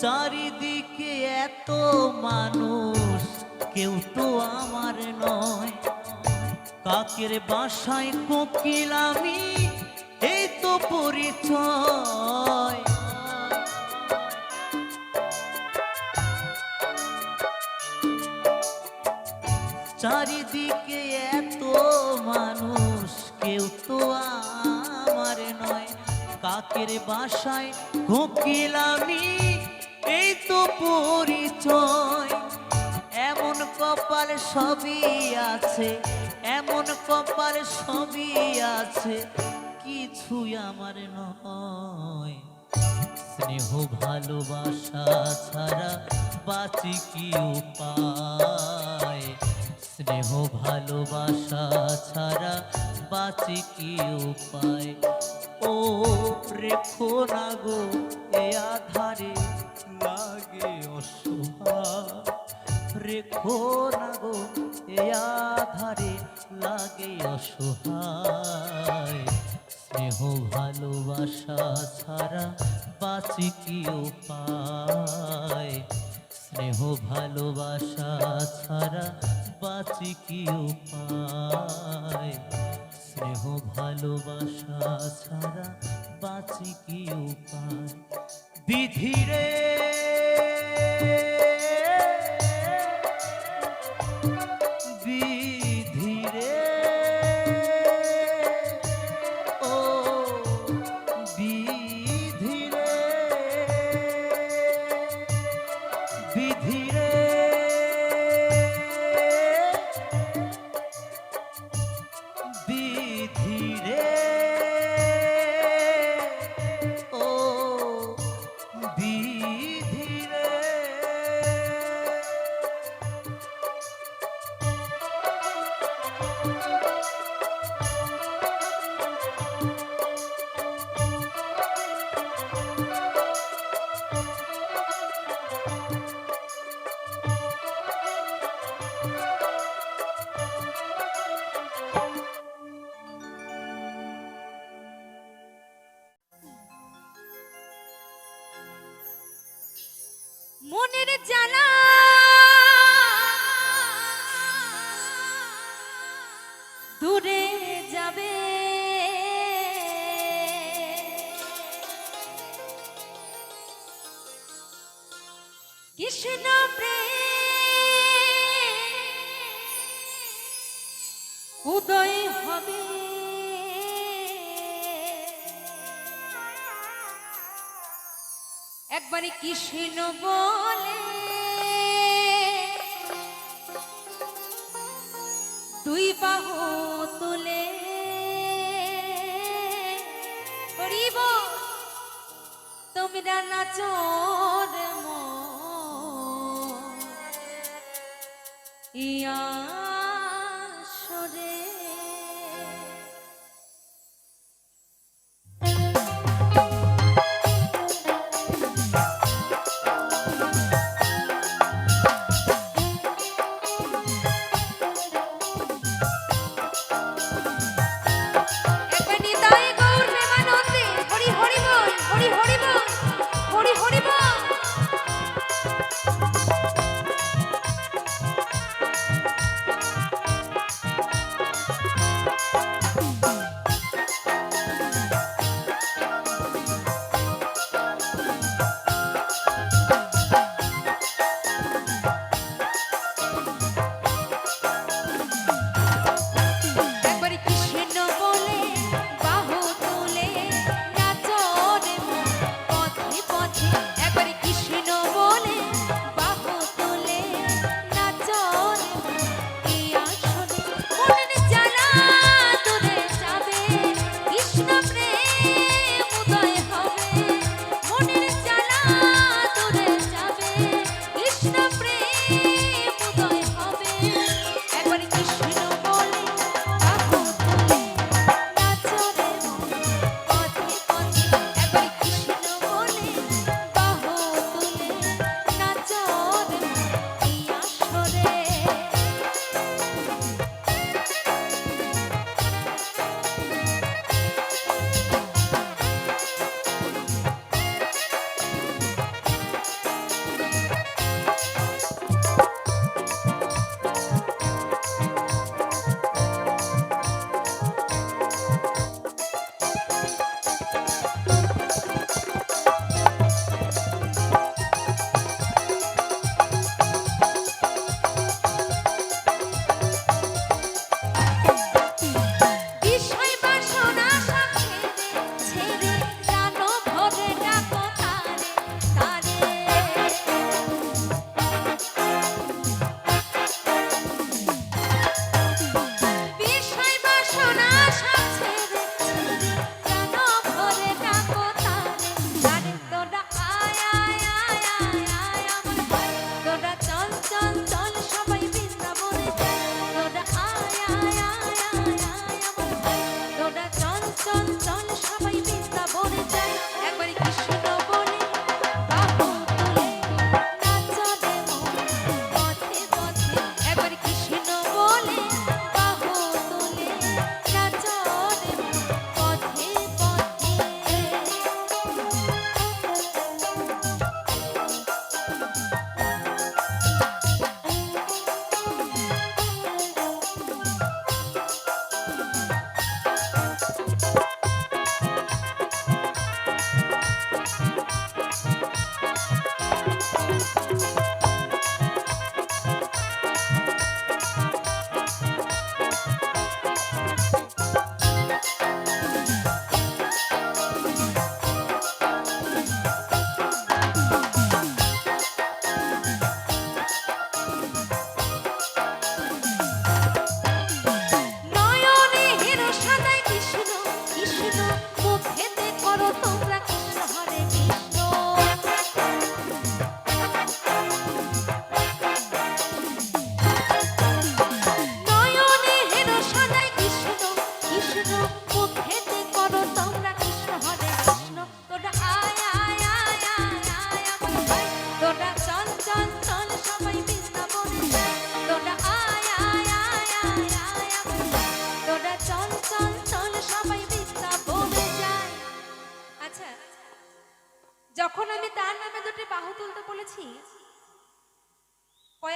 চারিদিকে এত মানুষ কেউ তো আমার নয়। কাকের বাসায় কোকিল আমি এই তো পরিচয়। চারিদিকে এত মানুষ, কেউ তো আমার নয়। কাকের বাসায় কোকিলামি, এই তো পরিচয়। এমন কপাল সবই আছে, এমন কপাল সবই আছে, কিছুই আমার নয়। স্নেহ ভালোবাসা ছাড়া বাঁচি কি উপায়? স্নেহ ভালোবাসা ছাড়া বাঁচি কি উপায়? ও রেখো না গো এ আধারে, লাগে অসহায়। রেখো না গো এ আধারে, লাগে অসহায়। স্নেহ ভালোবাসা ছাড়া বাঁচি কি উপায়? স্নেহ ভালোবাসা ছাড়া বাঁচি কি উপায়? স্নেহ ভালোবাসা ছাড়া বাঁচি কি উপায়? বিধিরে বিধিরে ও বিধিরে বিধিরে বিধিরে ও বিধিরে। মনের জ্বালা দূরে যাবে, কৃষ্ণ প্রেম উদয় হবে। একবারে কৃষ্ণ বলে দুই বাহু তুলে করিব তোমরা নাচর ইয়া সরে।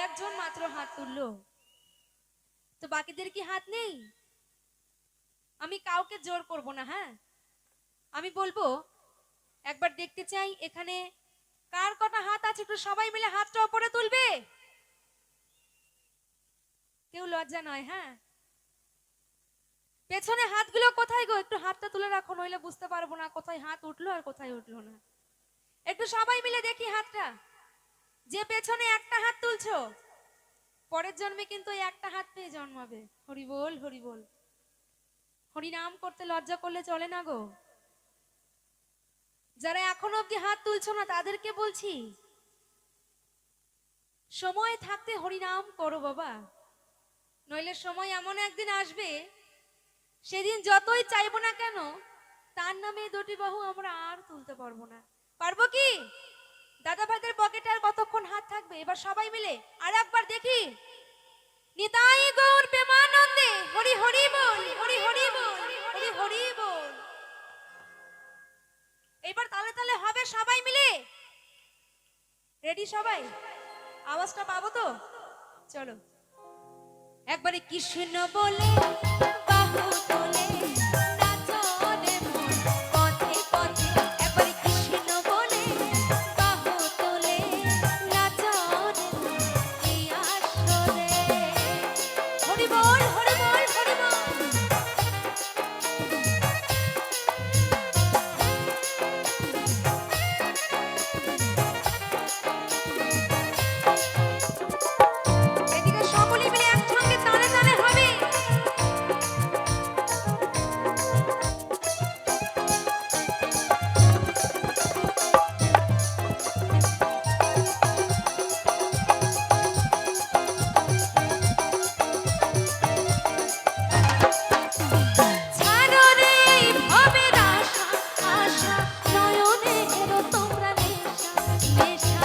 কয়েকজন মাত্র হাত তুললো, তো বাকিদের কি হাত নেই? আমি কাউকে জোর করব না, হ্যাঁ আমি বলবো একবার দেখতে চাই এখানে কার কটা হাত আছে, একটু সবাই মিলে হাতটা উপরে তুলবে। কেউ লজ্জা নয়, হ্যাঁ পেছনে হাতগুলো কোথায় গো, একটু হাতটা তুলে রাখো, নইলে বুঝতে পারবো না কোথায় হাত উঠলো আর কোথায় উঠলো না। একটু সবাই মিলে দেখি হাতটা। যে পেছনে একটা হাত তুলছো, পরের জন্মে কিন্তু এই একটা হাত পেয়ে জন্মাবে। হরি বল হরি বল। হরি নাম করতে লজ্জা করলে চলে না গো। যারা এখনো অব্দি হাত তুলছো না তাদেরকে বলছি, সময় থাকতে হরি নাম করো বাবা, নইলে সময় এমন একদিন আসবে, সেদিন যতই চাইবো না কেন তার নামে দুটি বাহু আমরা আর তুলতে পারবো না। পারবো কি? দাদা ভাইদের পকেটে আর কতক্ষণ হাত থাকবে? এবার সবাই মিলে আর একবার দেখি। নিতাই গৌর প্রেমানন্দে হরি হরি বল, হরি হরি বল, হরি হরি বল। এবার তালে তালে হবে সবাই মিলে। রেডি সবাই? আওয়াজটা পাবো তো? চলো একবারে কৃষ্ণ বলে বাহু তোলে নাচো রে মন পথে পথে। একবারে কৃষ্ণ বলে বাহু তোলে নাচো রে মন এই আসরে। হরি বল হরি বল হরি বল। এদিকে সকলে মিলে একসঙ্গে তালে তালে হবে। ছাড়ো রে ভবের আশা, আশা নয়নে এলো তোমরা নেশা, নেশা।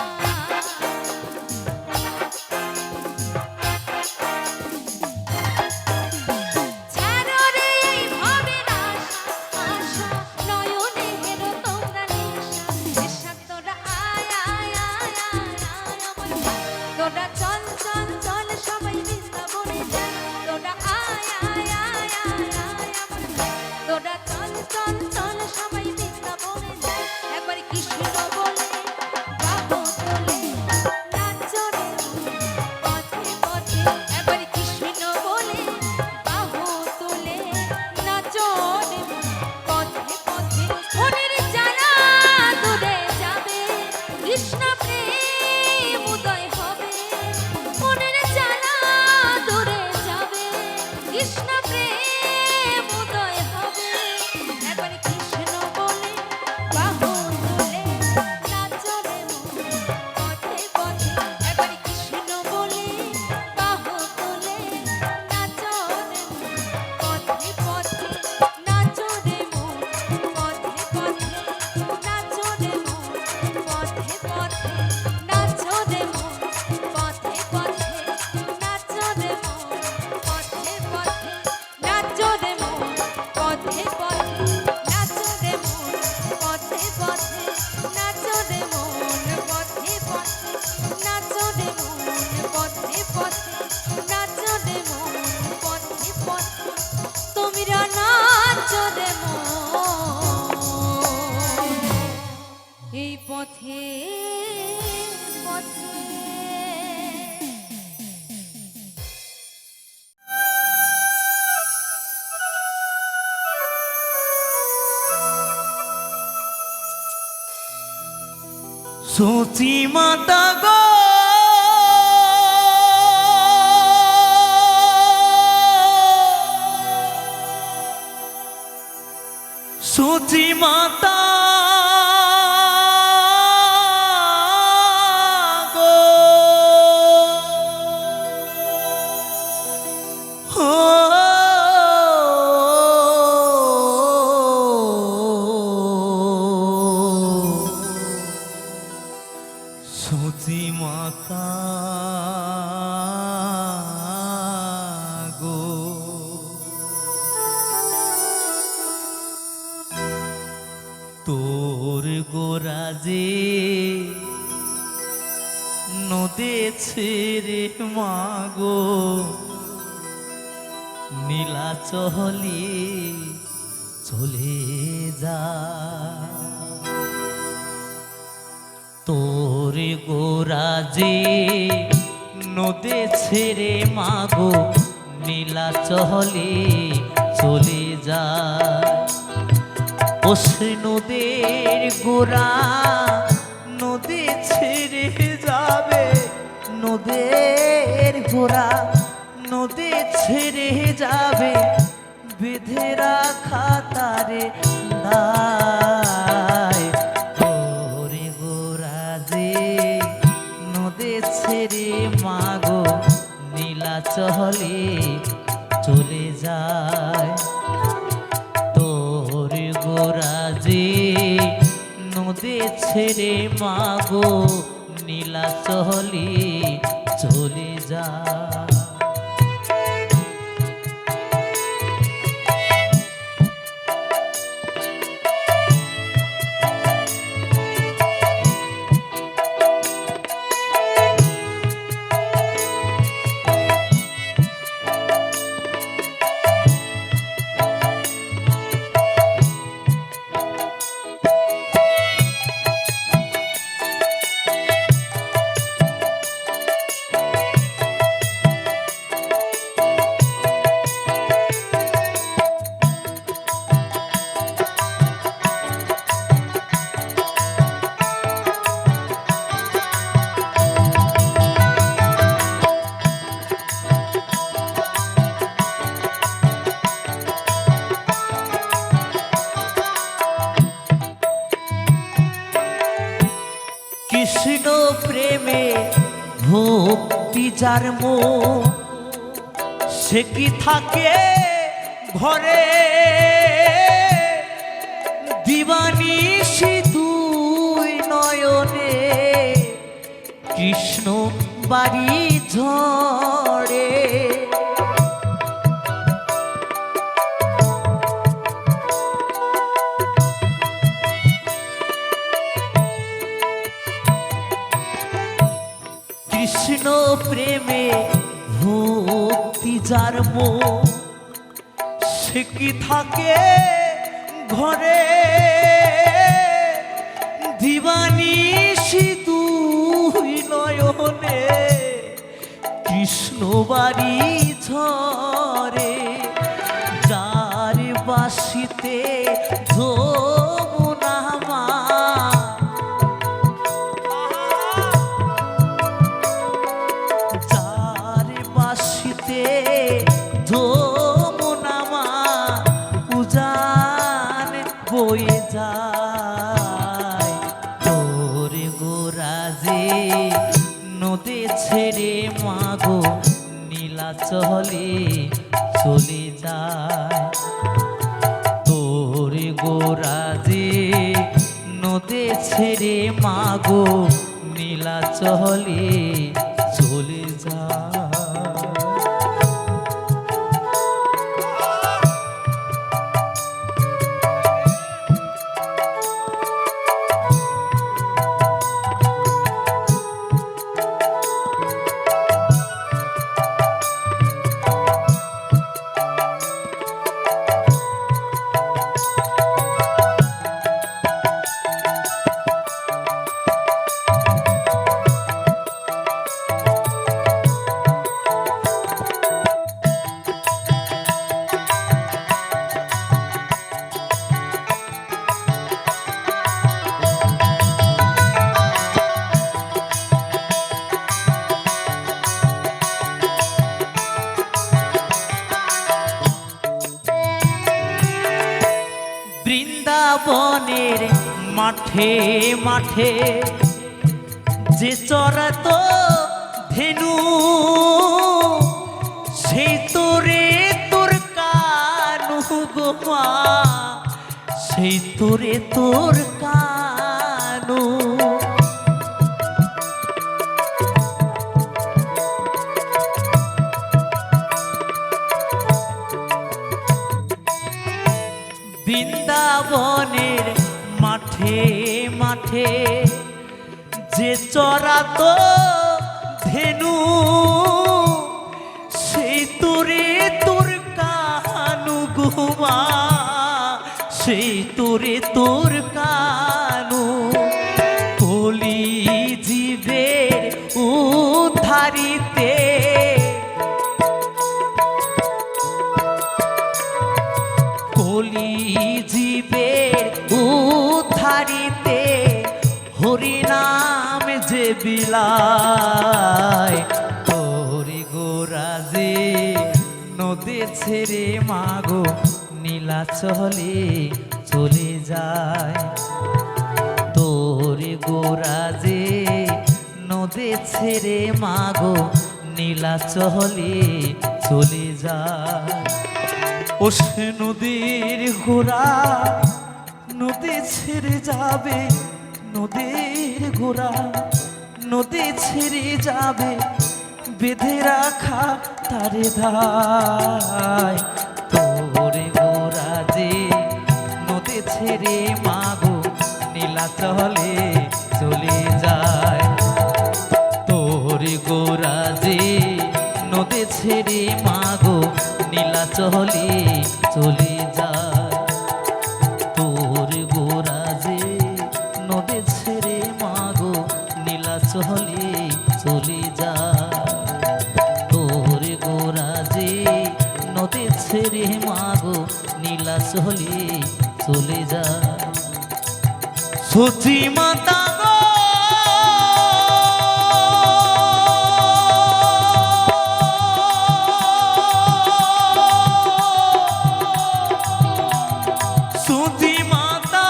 ছাড়ো রে ভবের আশা, আশা নয়নে এলো তোমরা নেশা, নেশা। তোরা আয় আয় আয় আয় আয় আমার ভাই, তোরা চল চল চল সবাই বৃন্দাবনে যাই। তোরা আয় আয় আয় আয় আয় আমার ভাই, তোরা চল চল চল সবাই বৃন্দাবনে যাই। একবার কৃষ্ণ বলে বাহু তোলে নাচো রে পথে পথে। একবার কৃষ্ণ বলে বাহু তোলে নাচো রে পথে পথে। মনের জ্বালা দূরে যাবে, কৃষ্ণ প্রেম উদয় হবে। মনের জ্বালা দূরে যাবে, কৃষ্ণ প্রেম উদয় হবে। একবার কৃষ্ণ বলে বাহু তোলে নাচো রে মন পথে পথে। একবার কৃষ্ণ বলে বাহু তোলে নাচো রে মন পথে পথে। নাচো রে মন পথে পথে, নাচো রে মন পথে পথে, নাচো রে মন পথে পথে, নাচো রে মন পথে পথে, নাচো রে মন পথে পথে, নাচো রে মন পথে পথে, নাচো রে মন পথে পথে, নাচো রে মন পথে পথে, নাচো রে মন পথে পথে। তোমরা নাচো রে মন এই পথে পথে। সূচি মাতা গো সূচি মাতা গো সূচি মাতা গো তোর গোরাজে নদে ছেড়ে মাগো নীলাচলে চলে যা তোর গোরাজে নদে ছেড়ে মাগো নীলাচলে চলে যায় ও সে নদের গোরা নদী ছেড়ে যাবে নদের গোরা নদী ছেড়ে যাবে বেঁধে রাখা তারে দায় ওরে গোরা যে নদী ছেড়ে মাগো নীলাচলে চলে যায় তোর গোরা যে নদী ছেড়ে মাগো নীলাচলে চলে যায় কৃষ্ণ প্রেমে ভক্তি যার মন সে কি থাকে ঘরে দিবানিশি দুই নয়নে কৃষ্ণ বাড়ি ঝরে কৃষ্ণ প্রেমে ভক্তি যার মন সে কি থাকে ঘরে দিবানিশি দুই নয়নে কৃষ্ণ বাড়ি ঝরে যার বাসিতে যমুনা মা যমুনা মা উজান বয়ে যায় তোর গোরা যে নদী ছেড়ে মাগো নীলাচলে চলে যায় তোর গোরা যে নদী ছেড়ে মাগো নীলাচলে চলে যায় বৃন্দাবনের মাঠে মাঠে যে চরাতো ধেনু সেই তোরে তোর কানু গোমা সেই তোরে তোর কানু বৃন্দাবনের মাঠে মাঠে যে চরাতো সেই তোরে তোর কানু কলি জীবের উদ্ধারিতে কলি জীবের উদ্ধারিতে হরিনাম যে বিলায় তোরে গোরাজে নদী ছেড়ে মাগো নীলাচলে চলে যায় তোরে গোরাজে নদী ছেড়ে মাগো নীলাচলে চলে যায় ও সে নদীর ঘোড়া নদী ছেড়ে যাবে নদীর ঘোড়া নদী ছেড়ে যাবে বেঁধে রাখা তারে ধায় তোরে গোরা যে নদী ছেড়ে মাগো নীলাচলে চলে যায় তোরে গোরা যে নদী ছেড়ে মাগো নীলাচলে চলে যায় তোর গোরা যে নদী ছেড়ে মাগো নীলাচলে চলে যায় তোর গোরা যে নদী ছেড়ে মাগো নীলাচলে চলে যায় সচি মাতা গো সুধি মাতা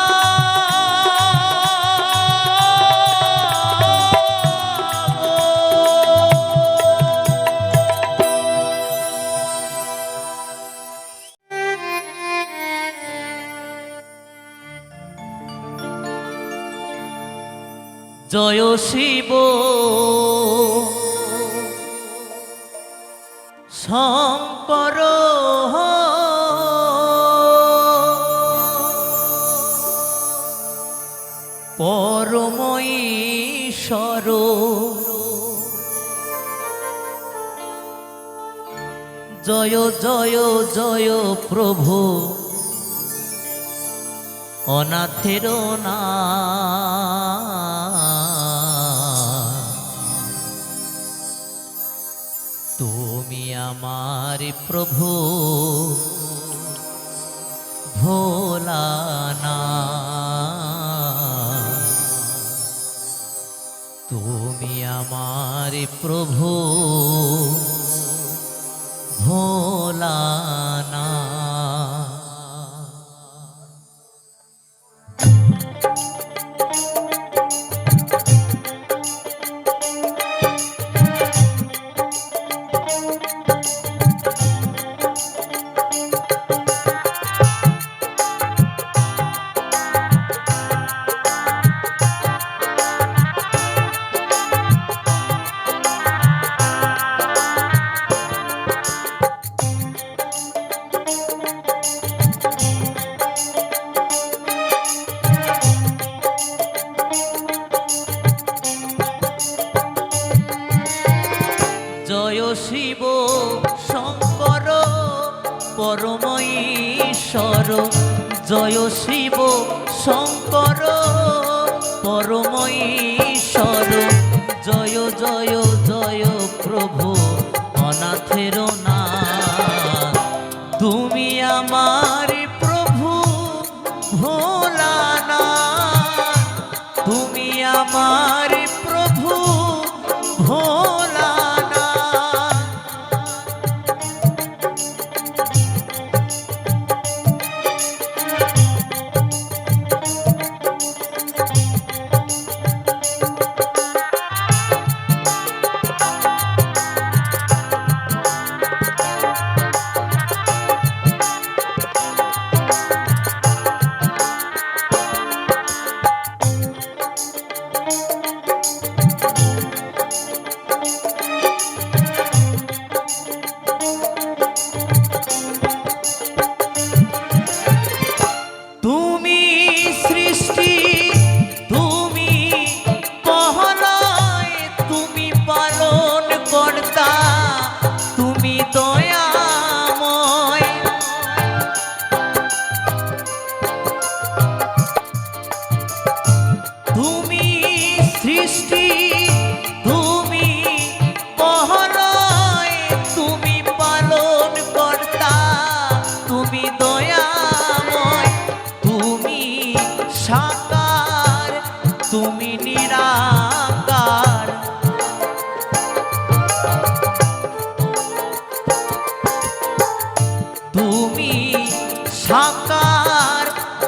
জয় শিব শঙ্কর পরমঈশ্বর জয় জয় জয় প্রভু অনাথের না তুমি আমার প্রভু ভোলানা তুমি আমার প্রভু ভোলানা জয় শিব শঙ্কর পরমঈশ্বর জয় শিব শঙ্কর পরমঈশ্বর জয় জয় জয় প্রভু অনাথের না তুমি আমার প্রভু ভোলানা তুমি আমার প্রভু ভোলানা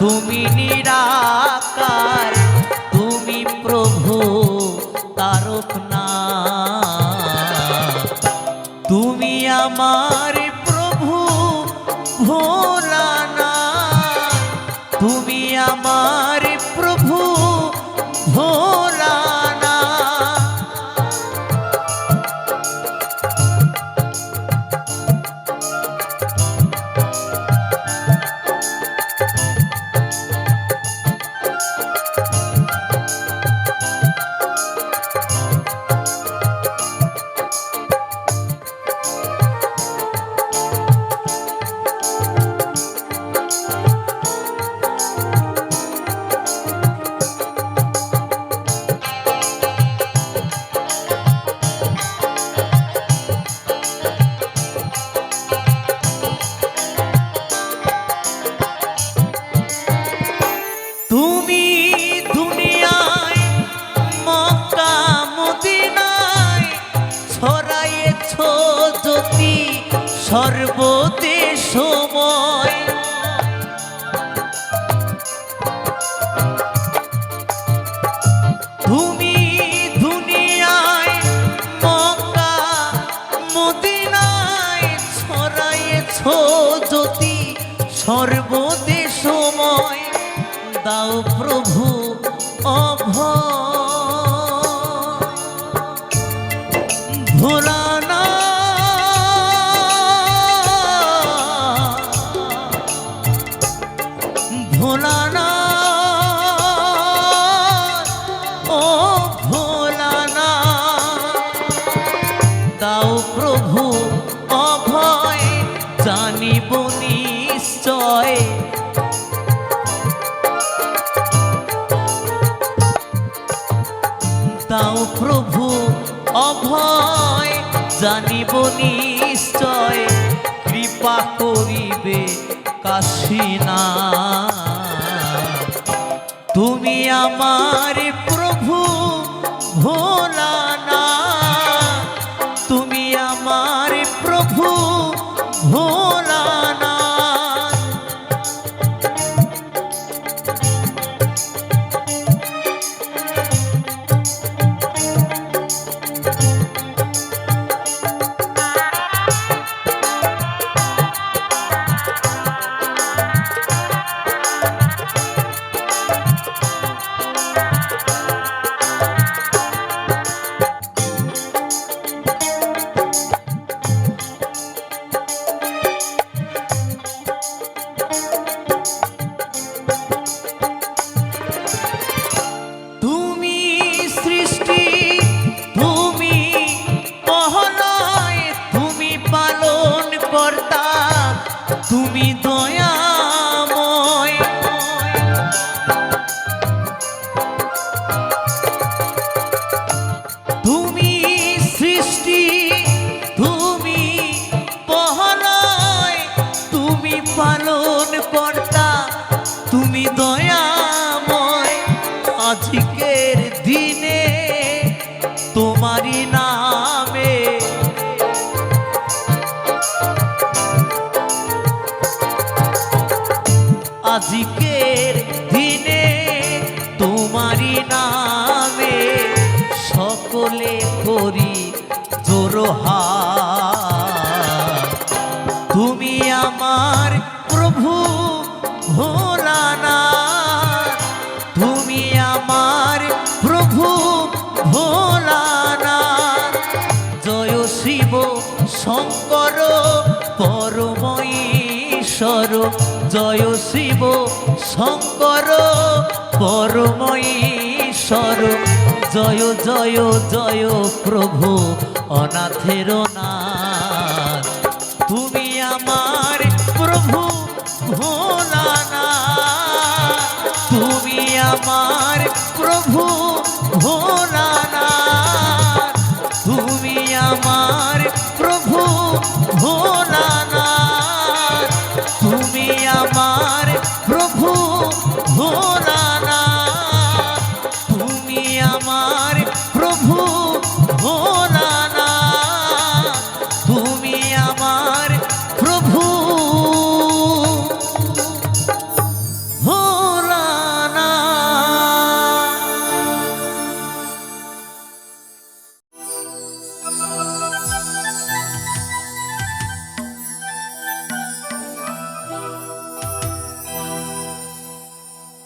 তুমি নিরাকার, তুমি প্রভু তারক না, তুমি আমার প্রভু ভোলানাথ, তুমি আমার প্রভু ভোলানাথ। তুমি দুনিয়ায় মক্কা মদিনায় ছড়াইয়েছ জ্যোতি সর্বদেশময়, তুমি দুনিয়ায় মক্কা মদিনায় ছড়াইয়েছ জ্যোতি সর্বদেশময়, দাও প্রভু অভয় ভোলানাথ, ভোলানাথ, ও ভোলানাথ, দাও প্রভু অভয় জানিব নিশ্চয়, দাও প্রভু অভয় জানিব নিশ্চয়, কৃপা করিবে কাশীনাথ, তুমি আমার প্রভু ভোলানাথ, তুমি আমার প্রভু ভোলানাথ। তুমি সৃষ্টি, তুমি মহালয়, তুমি পালন কর্তা, তুমি দয়াময়, তুমি সৃষ্টি, তুমি মহালয়, তুমি পালন কর্তা, তুমি দয়াময়, আজকের দিনে তোমারই নামে আজকের দিনে তোমারই নামে সকলে করি জোরহার, তুমি আমার প্রভু ভোলানাথ, তুমি আমার প্রভু ভোলানাথ, জয় শিব শঙ্কর পরম ঈশ্বর, জয় শিব শঙ্কর পরম ঈশ্বর, জয় জয় জয় প্রভু অনাথের নাথ, তুমি আমার প্রভু ভোলানাথ, তুমি আমার প্রভু ভোলানাথ, তুমি আমার প্রভু ভোলানাথ, তুমি আমার প্রভু ভোলানাথ, তুমি আমার প্রভু ভোলানাথ, তুমি আমার প্রভু ভোলানাথ।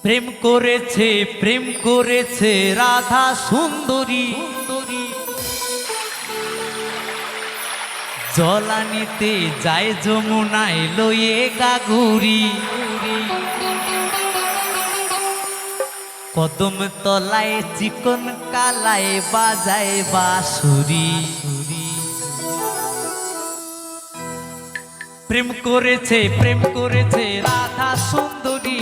প্রেম করেছে রাধা সুন্দরী, জলানিতে যায় যমুনায় লয়ে গাগুরি, কদম তলায় চিকন কালায় বাজায় বাঁশুরি। প্রেম করেছে রাধা সুন্দরী,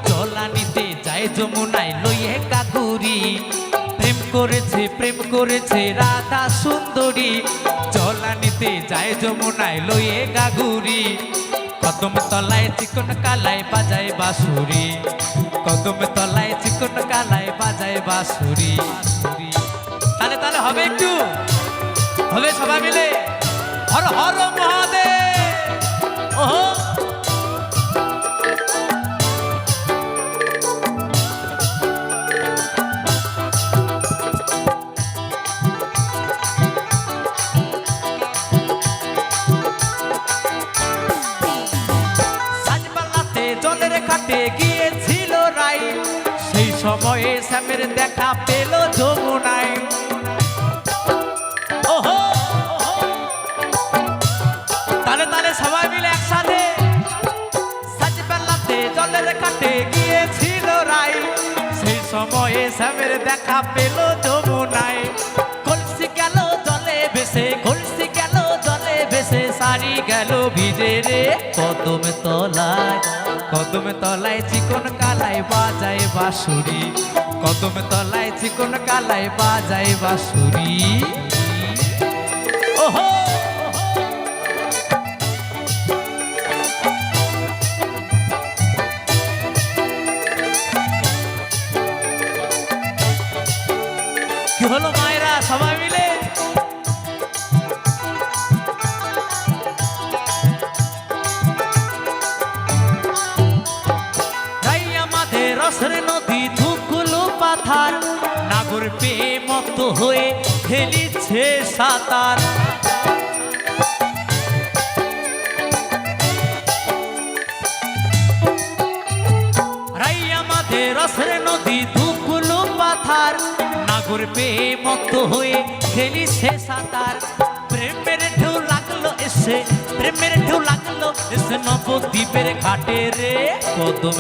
জলানিতে যায় যমুনায় লইয়ে কাকুরি। প্রেম করেছে রাধা সুন্দরী, জলানিতে যায় যমুনায় লইয়ে গাগুরি। কদম তলায় চিকন কালায় বাজায় বাঁশুরি, কদম তলায় চিকন কালায় বাজায় বাঁশুরি। তাহলে তাহলে হবে একটু, হবে সবাই মিলে হর হর মহাদেব। ওহো সাজপালাতে জলের কাটে গিয়েছিল রাই, সেই সময়ে শ্যামের দেখা পেল যমুনায়। ওহো তালে তালে সবাই মিলে একসাথে। সাজবেলাতে জলের কাটে গিয়েছিল রাই, সেই সময়ে শ্যামের দেখা পেল যমুনায়। কলসি গেল জলে ভেসে, কলসি গেল জলে ভেসে, সারি গেল ভিজে রে। কদম তলায় চিকন কালায় বাজায় বাঁশুরি, কদম তলায় চিকন কালায় বাজায় বাঁশুরি। ওহো কি হলো মায়েরা সবাই মিলে? রাই আমাদের রসের নদী ধুকুলো পাথার, নাগর পেয়ে মত হয়ে খেলিছে সাঁতার। রাই আমাদের রসের নদী ধুকুলো পাথার, নাগর পেয়ে মত হয়ে খেলিছে সাঁতার। প্রেমের ঢেউ লাগলো এসে, প্রেমের ঢেউ লাগলো এসে নবদ্বীপের ঘাটে রে। কদম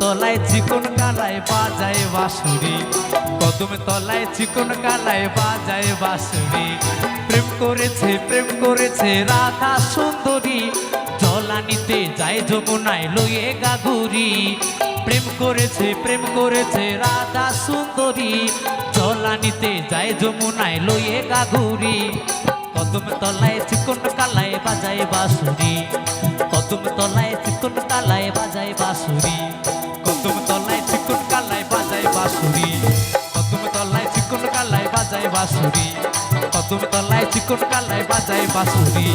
তলায় চিকন কালায় বাজায় বাঁশুরি, কদম তলায় চিকন কালায় বাজায় বাঁশুরি। প্রেম করেছে রাধা সুন্দরী, জলানিতে যায় যমুনায় লইয়ে গাগুরি। প্রেম করেছে রাধা সুন্দরী, জলানিতে যায় যমুনায় লইয়ে গাগুরি। কদম তলায় চিকন কালায় বাজায় বাঁশুরি, কদম তলায় চিকন কালায় বাজায় বাঁশুরি, কদম তলায় চিকন কালায় বাজায় বাঁশুরি, কদম তলায় চিকন কালায় বাজায় বাঁশুরি, কদম তলায় চিকন কালায় বাজায় বাঁশুরি,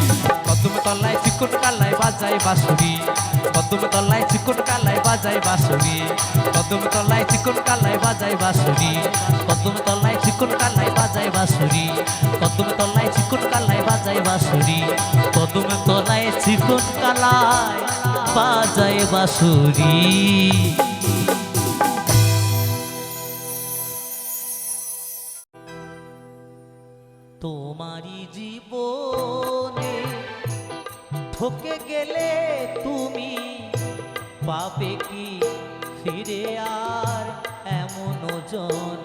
কদম তলায় চিকন কালায় বাজায় বাঁশুরি, কদম তলায় চিকন কালায় বাজায় বাঁশুরি, কদম তলায় চিকন কালায় বাজায় বাঁশুরি, কদম তলায় চিকন কালায় বাজায় বাঁশুরি, কদম তলায় চিকন কালায় বাজায় বাঁশুরি, কদম তলায় চিকন কালায় বাজায় বাঁশুরি। তোমারি জীবনে ঠকে গেলে তুমি পাবে কি ফিরে আর এমন জন?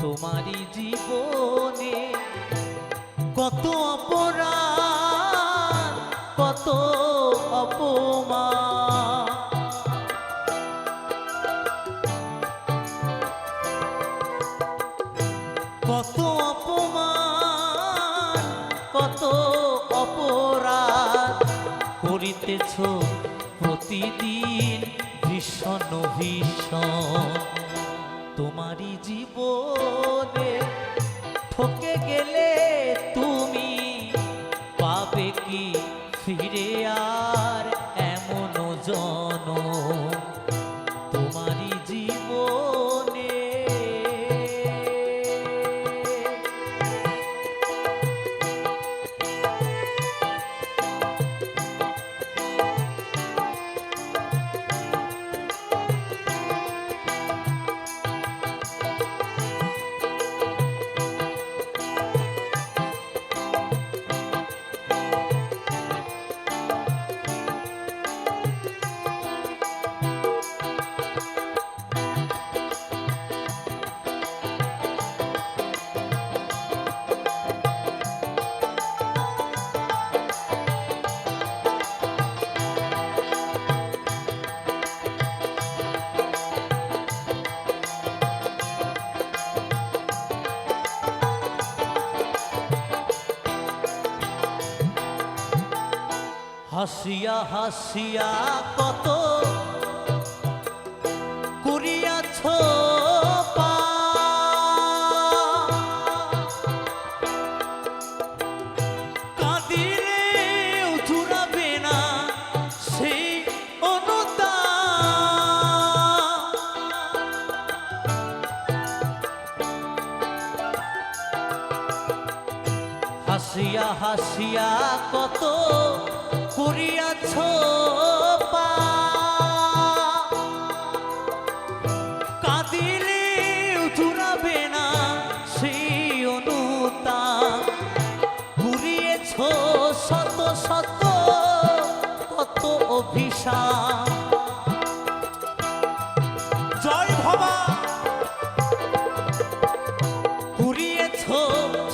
তোমারি জীবনে কত অপরাধ, কত অপমান, কত অপমান, কত অপরাধ করিতেছ প্রতিদিন ভীষণ ভীষণ। তোমারই জীবনে ঠকে গেলে তুমি পাবে কি ফিরে আর এমন জন? তোমারই জীবনে হাসিয়া হাসিয়া কত করিয়াছ পা, কাঁদিলেও জুড়াবে না সেই অনুতাপ। হাসিয়া হাসিয়া কত করিয়াছ পা, কাঁদিলেও জুড়াবে না সেই অনুতাপ। ঘুরিয়েছ শত শত কত অভিশাপ। জয় ভবা ঘুরিয়েছ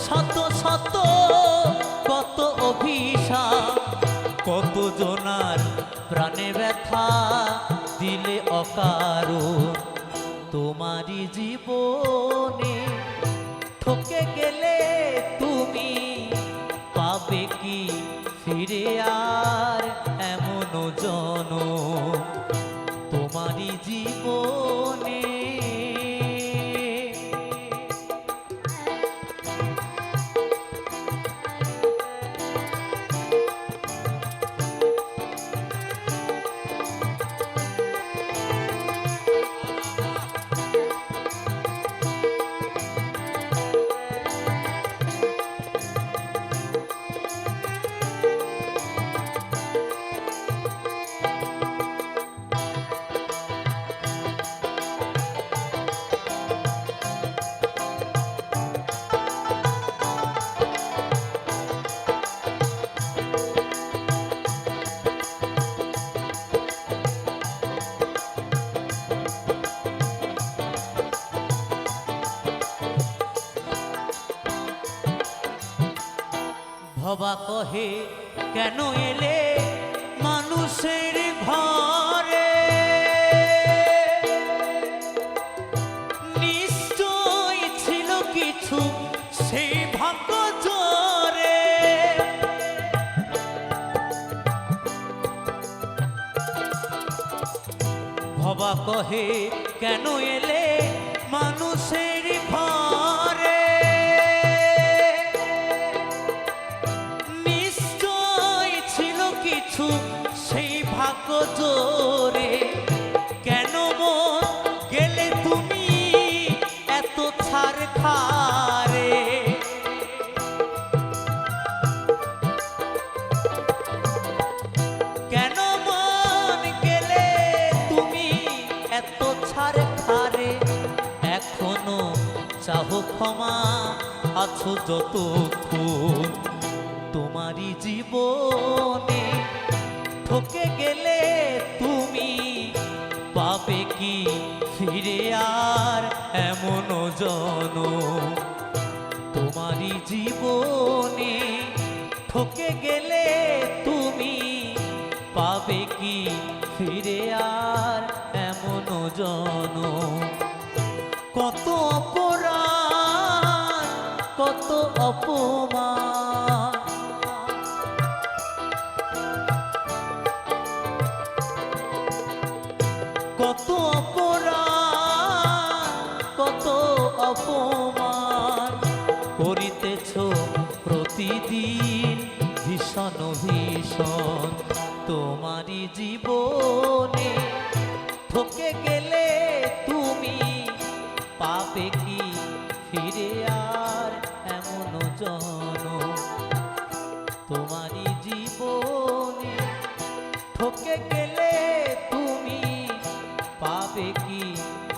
শত শত কত অভিশাপ। কত জনার প্রাণে ব্যথা দিলে অকারণ। তোমারই জীবনে ঠকে গেলে তুমি পাবে কি ফিরে আর এমন জনম। তোমারই জীবনে ভবা কহে কেন এলে মানুষের ঘরে, নিশ্চয় ছিল কিছু সেই ভাগ্য জোরে। ভবা কহে কেন এলে মানুষের ঘরে, কিছু সেই ভাগ্য জোরে। কেন মন গেলে তুমি এত ছাড় খারে, কেন মন গেলে তুমি এত ছাড় খারে। এখনো চাহো ক্ষমা আছো যতক্ষণ। তোমারই জীবনে ঠকে গেলে তুমি পাবে কি ফিরে আর এমন জনম। তোমারই জীবনে ঠকে গেলে তুমি পাবে কি ফিরে আর এমন জনম। কত অপরাধ কত অপমান, কত অপরাধ কত অপমান করিতেছ প্রতিদিন ভীষণ ভীষণ। তোমারই জীবনে ঠকে গেলে তুমি পাবে কি ফিরে আর এমন জনম। তোমারই জীবনে ঠকে গেলে তুমি পাবে কি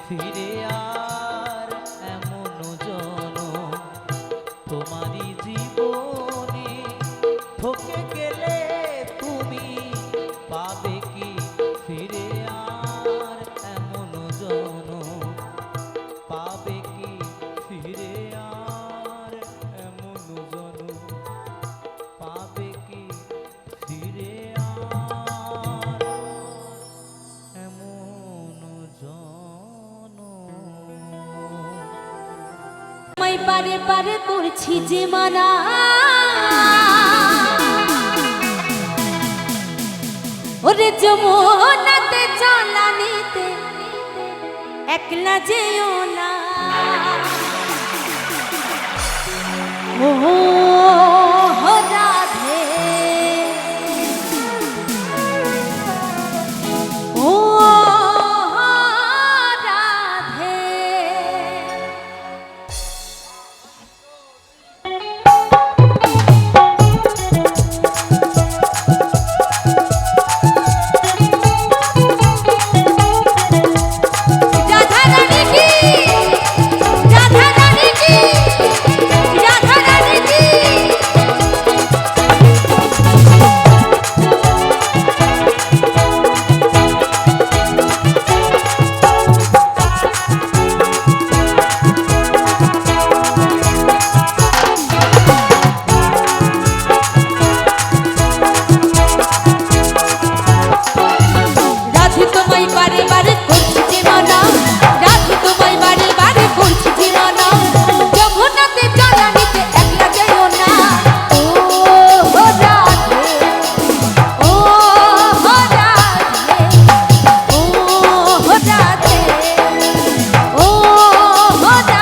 ফিরে আর এমন জনম। তোমারই জীবনে ঠকে গেলে তুমি পাবে কি ফিরে আর এমন জনম। পাবে কি ফিরে আর এমন জনম। পাবে কি ফিরে আর এমন জনম। তোমায় বারে বারে করছি যে মানা, যমুনাতে চলানিতে একলা যেও না ও রাধে ও রাধে রাধা রানী কি রাধা রানী কি রাধা রানী কি রাধে তোমায় বারে বারে করছি জীবনা রাধে তোমায় বারে বারে করছি জীবনা যমুনাতে চলানিতে একলা যেও না ও রাধে ও রাধে ও রাধে ও রাধে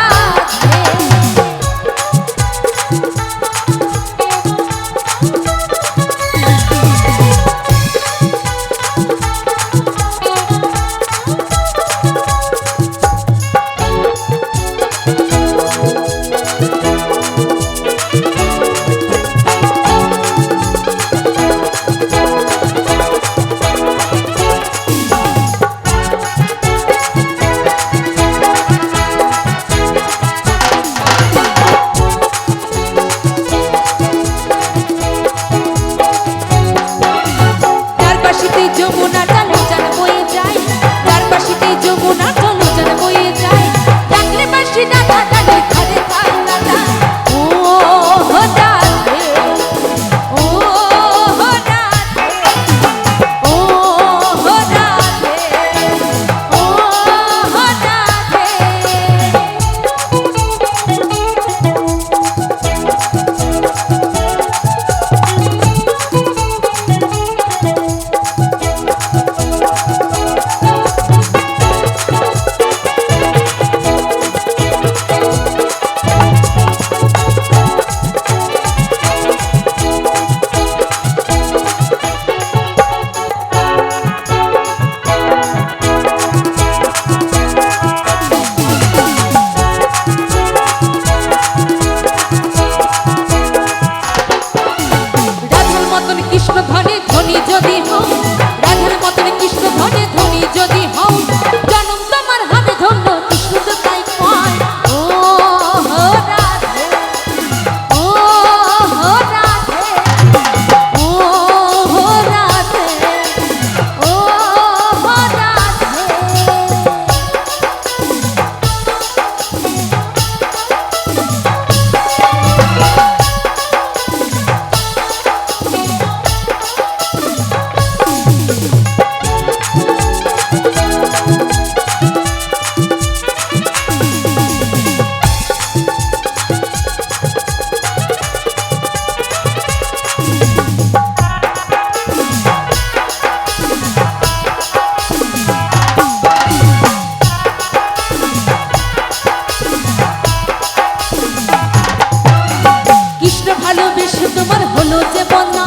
তার পাশেতে যমুনা চলো যেন বয়ে যায় তার পাশেতে যমুনা চলো যেন বয়ে যায় ডাকলে পাশে ডাকা ডাকে ঘরে খাই দাদা ও রাধে ও রাধে ও রাধে ও রাধার মতন কৃষ্ণ ধনে ধনী যদি হও রাধার মতন কৃষ্ণ ধনে ধনী যদি হও জনম তোমার হবে ধন্য কৃষ্ণ তো তাই কয় ও রাধে ও রাধে ও রাধে ও রাধে কৃষ্ণ ভালোবেসে তোমার হলো যে বনা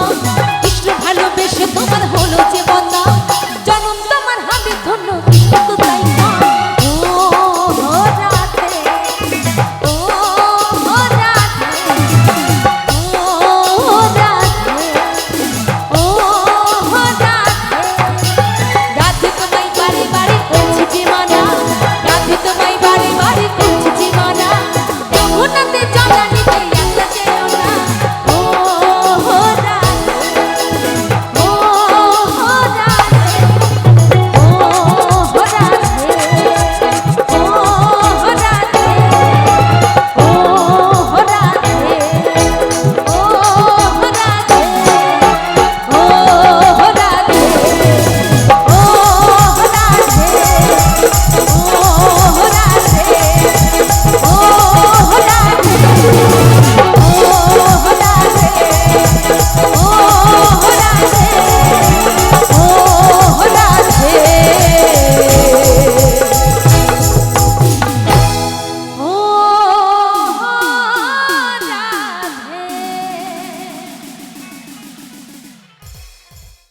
কৃষ্ণ ভালোবেসে তোমার হলো যে বনা